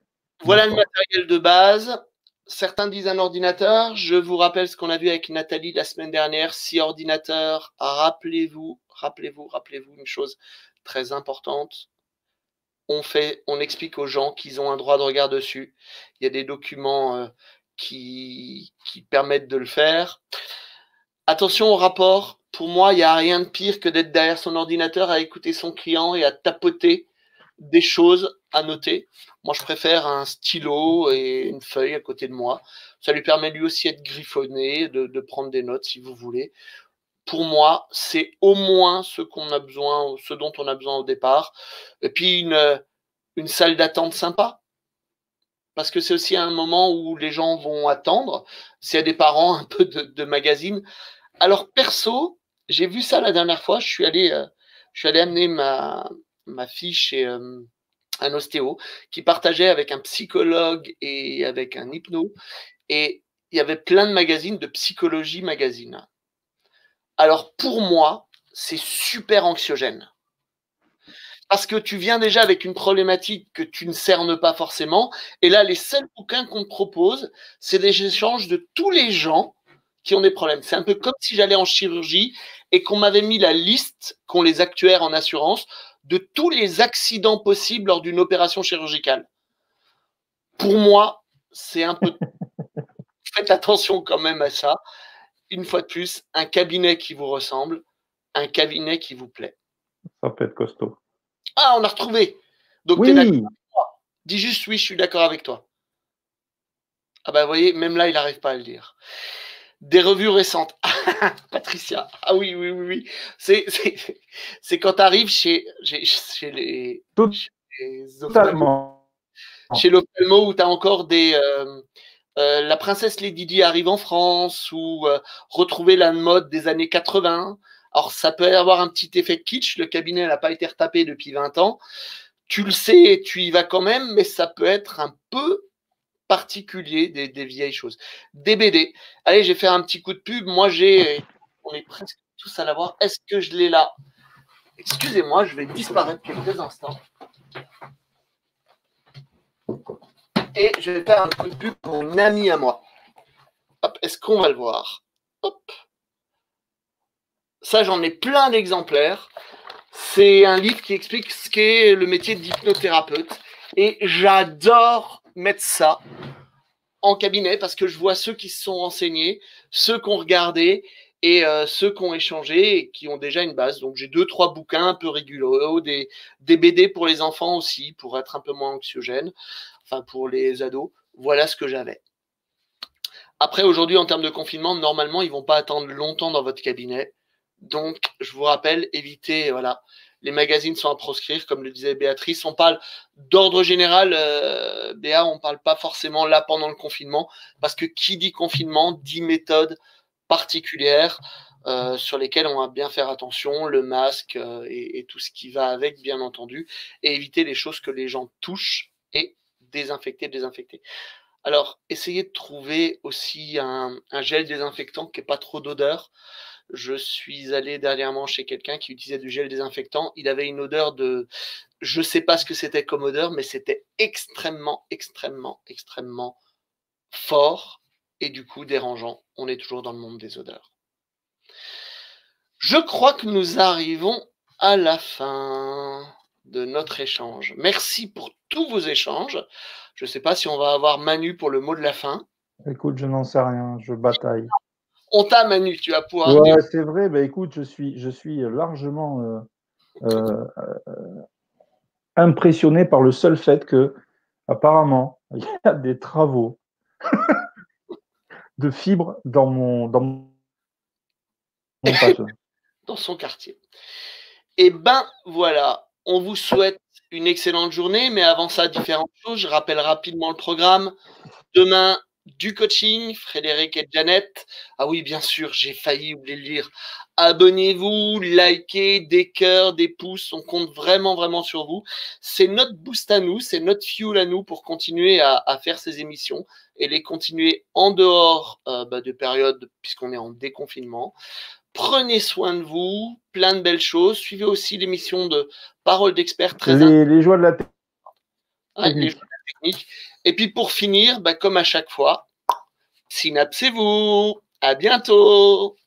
voilà le D'accord. matériel de base. Certains disent un ordinateur. Je vous rappelle ce qu'on a vu avec Nathalie la semaine dernière. 6 ordinateurs. Rappelez-vous une chose très importante. On explique aux gens qu'ils ont un droit de regard dessus. Il y a des documents qui permettent de le faire. Attention au rapport. Pour moi, il n'y a rien de pire que d'être derrière son ordinateur à écouter son client et à tapoter des choses à noter. Moi, je préfère un stylo et une feuille à côté de moi. Ça lui permet lui aussi d'être griffonné, de prendre des notes si vous voulez. Pour moi, c'est au moins ce qu'on a besoin, ce dont on a besoin au départ. Et puis une salle d'attente sympa, parce que c'est aussi un moment où les gens vont attendre. S'il y a des parents un peu de magazine. Alors perso, j'ai vu ça la dernière fois. Je suis allé amener ma fille chez un ostéo qui partageait avec un psychologue et avec un hypno. Et il y avait plein de magazines de psychologie magazine. Alors pour moi, c'est super anxiogène. Parce que tu viens déjà avec une problématique que tu ne cernes pas forcément. Et là, les seuls bouquins qu'on te propose, c'est des échanges de tous les gens qui ont des problèmes. C'est un peu comme si j'allais en chirurgie et qu'on m'avait mis la liste qu'ont les actuaires en assurance de tous les accidents possibles lors d'une opération chirurgicale. Pour moi, c'est un peu... Faites attention quand même à ça. Une fois de plus, un cabinet qui vous ressemble, un cabinet qui vous plaît. Ça peut être costaud. Ah, on a retrouvé. Donc, tu es d'accord Oui, avec moi. Dis juste oui, je suis d'accord avec toi. Ah bah, vous voyez, même là, il n'arrive pas à le dire. Des revues récentes. Patricia. Ah oui, oui, oui, oui. C'est quand tu arrives chez les ophtalmos, totalement. chez l'ophtalmo où tu as encore des... la princesse Lady Di arrive en France ou retrouver la mode des années 80. Alors, ça peut avoir un petit effet kitsch. Le cabinet n'a pas été retapé depuis 20 ans. Tu le sais et tu y vas quand même, mais ça peut être un peu particulier des vieilles choses. Des BD. Allez, j'ai fait un petit coup de pub. Moi, on est presque tous à l'avoir. Est-ce que je l'ai là? Excusez-moi, je vais disparaître quelques instants. Et je vais faire un coup de pub pour une amie à moi. Hop, est-ce qu'on va le voir? Hop. Ça, j'en ai plein d'exemplaires. C'est un livre qui explique ce qu'est le métier d'hypnothérapeute. Et j'adore mettre ça en cabinet parce que je vois ceux qui se sont renseignés, ceux qui ont regardé et ceux qui ont échangé et qui ont déjà une base. Donc j'ai 2-3 bouquins un peu rigolos, des BD pour les enfants aussi, pour être un peu moins anxiogène, enfin pour les ados. Voilà ce que j'avais. Après, aujourd'hui, en termes de confinement, normalement, ils ne vont pas attendre longtemps dans votre cabinet. Donc, je vous rappelle, évitez, voilà, les magazines sont à proscrire, comme le disait Béatrice. On parle d'ordre général, Béa, on ne parle pas forcément là pendant le confinement, parce que qui dit confinement dit méthode particulière sur lesquelles on va bien faire attention, le masque et tout ce qui va avec, bien entendu, et éviter les choses que les gens touchent et désinfecter. Alors, essayez de trouver aussi un gel désinfectant qui n'ait pas trop d'odeur. Je suis allé dernièrement chez quelqu'un qui utilisait du gel désinfectant. Il avait une odeur de... Je ne sais pas ce que c'était comme odeur, mais c'était extrêmement, extrêmement, extrêmement fort et du coup dérangeant. On est toujours dans le monde des odeurs. Je crois que nous arrivons à la fin de notre échange. Merci pour tous vos échanges. Je ne sais pas si on va avoir Manu pour le mot de la fin. Écoute, je n'en sais rien, je bataille. On t'a, Manu, tu vas pouvoir Ouais, dire. c'est vrai. Bah, écoute, je suis largement impressionné par le seul fait que, apparemment, il y a des travaux de fibres dans mon patelin. Dans son quartier. Et ben voilà, on vous souhaite une excellente journée, mais avant ça, différentes choses. Je rappelle rapidement le programme. Demain, du coaching, Frédéric et Jeannette. Ah oui, bien sûr, j'ai failli oublier de le dire. Abonnez-vous, likez, des cœurs, des pouces, on compte vraiment, vraiment sur vous. C'est notre boost à nous, c'est notre fuel à nous pour continuer à faire ces émissions et les continuer en dehors de périodes, puisqu'on est en déconfinement. Prenez soin de vous, plein de belles choses. Suivez aussi l'émission de Parole d'experts très Les joies de la Ouais, les journées techniques. Et puis pour finir, bah, comme à chaque fois, synapsez-vous. À bientôt.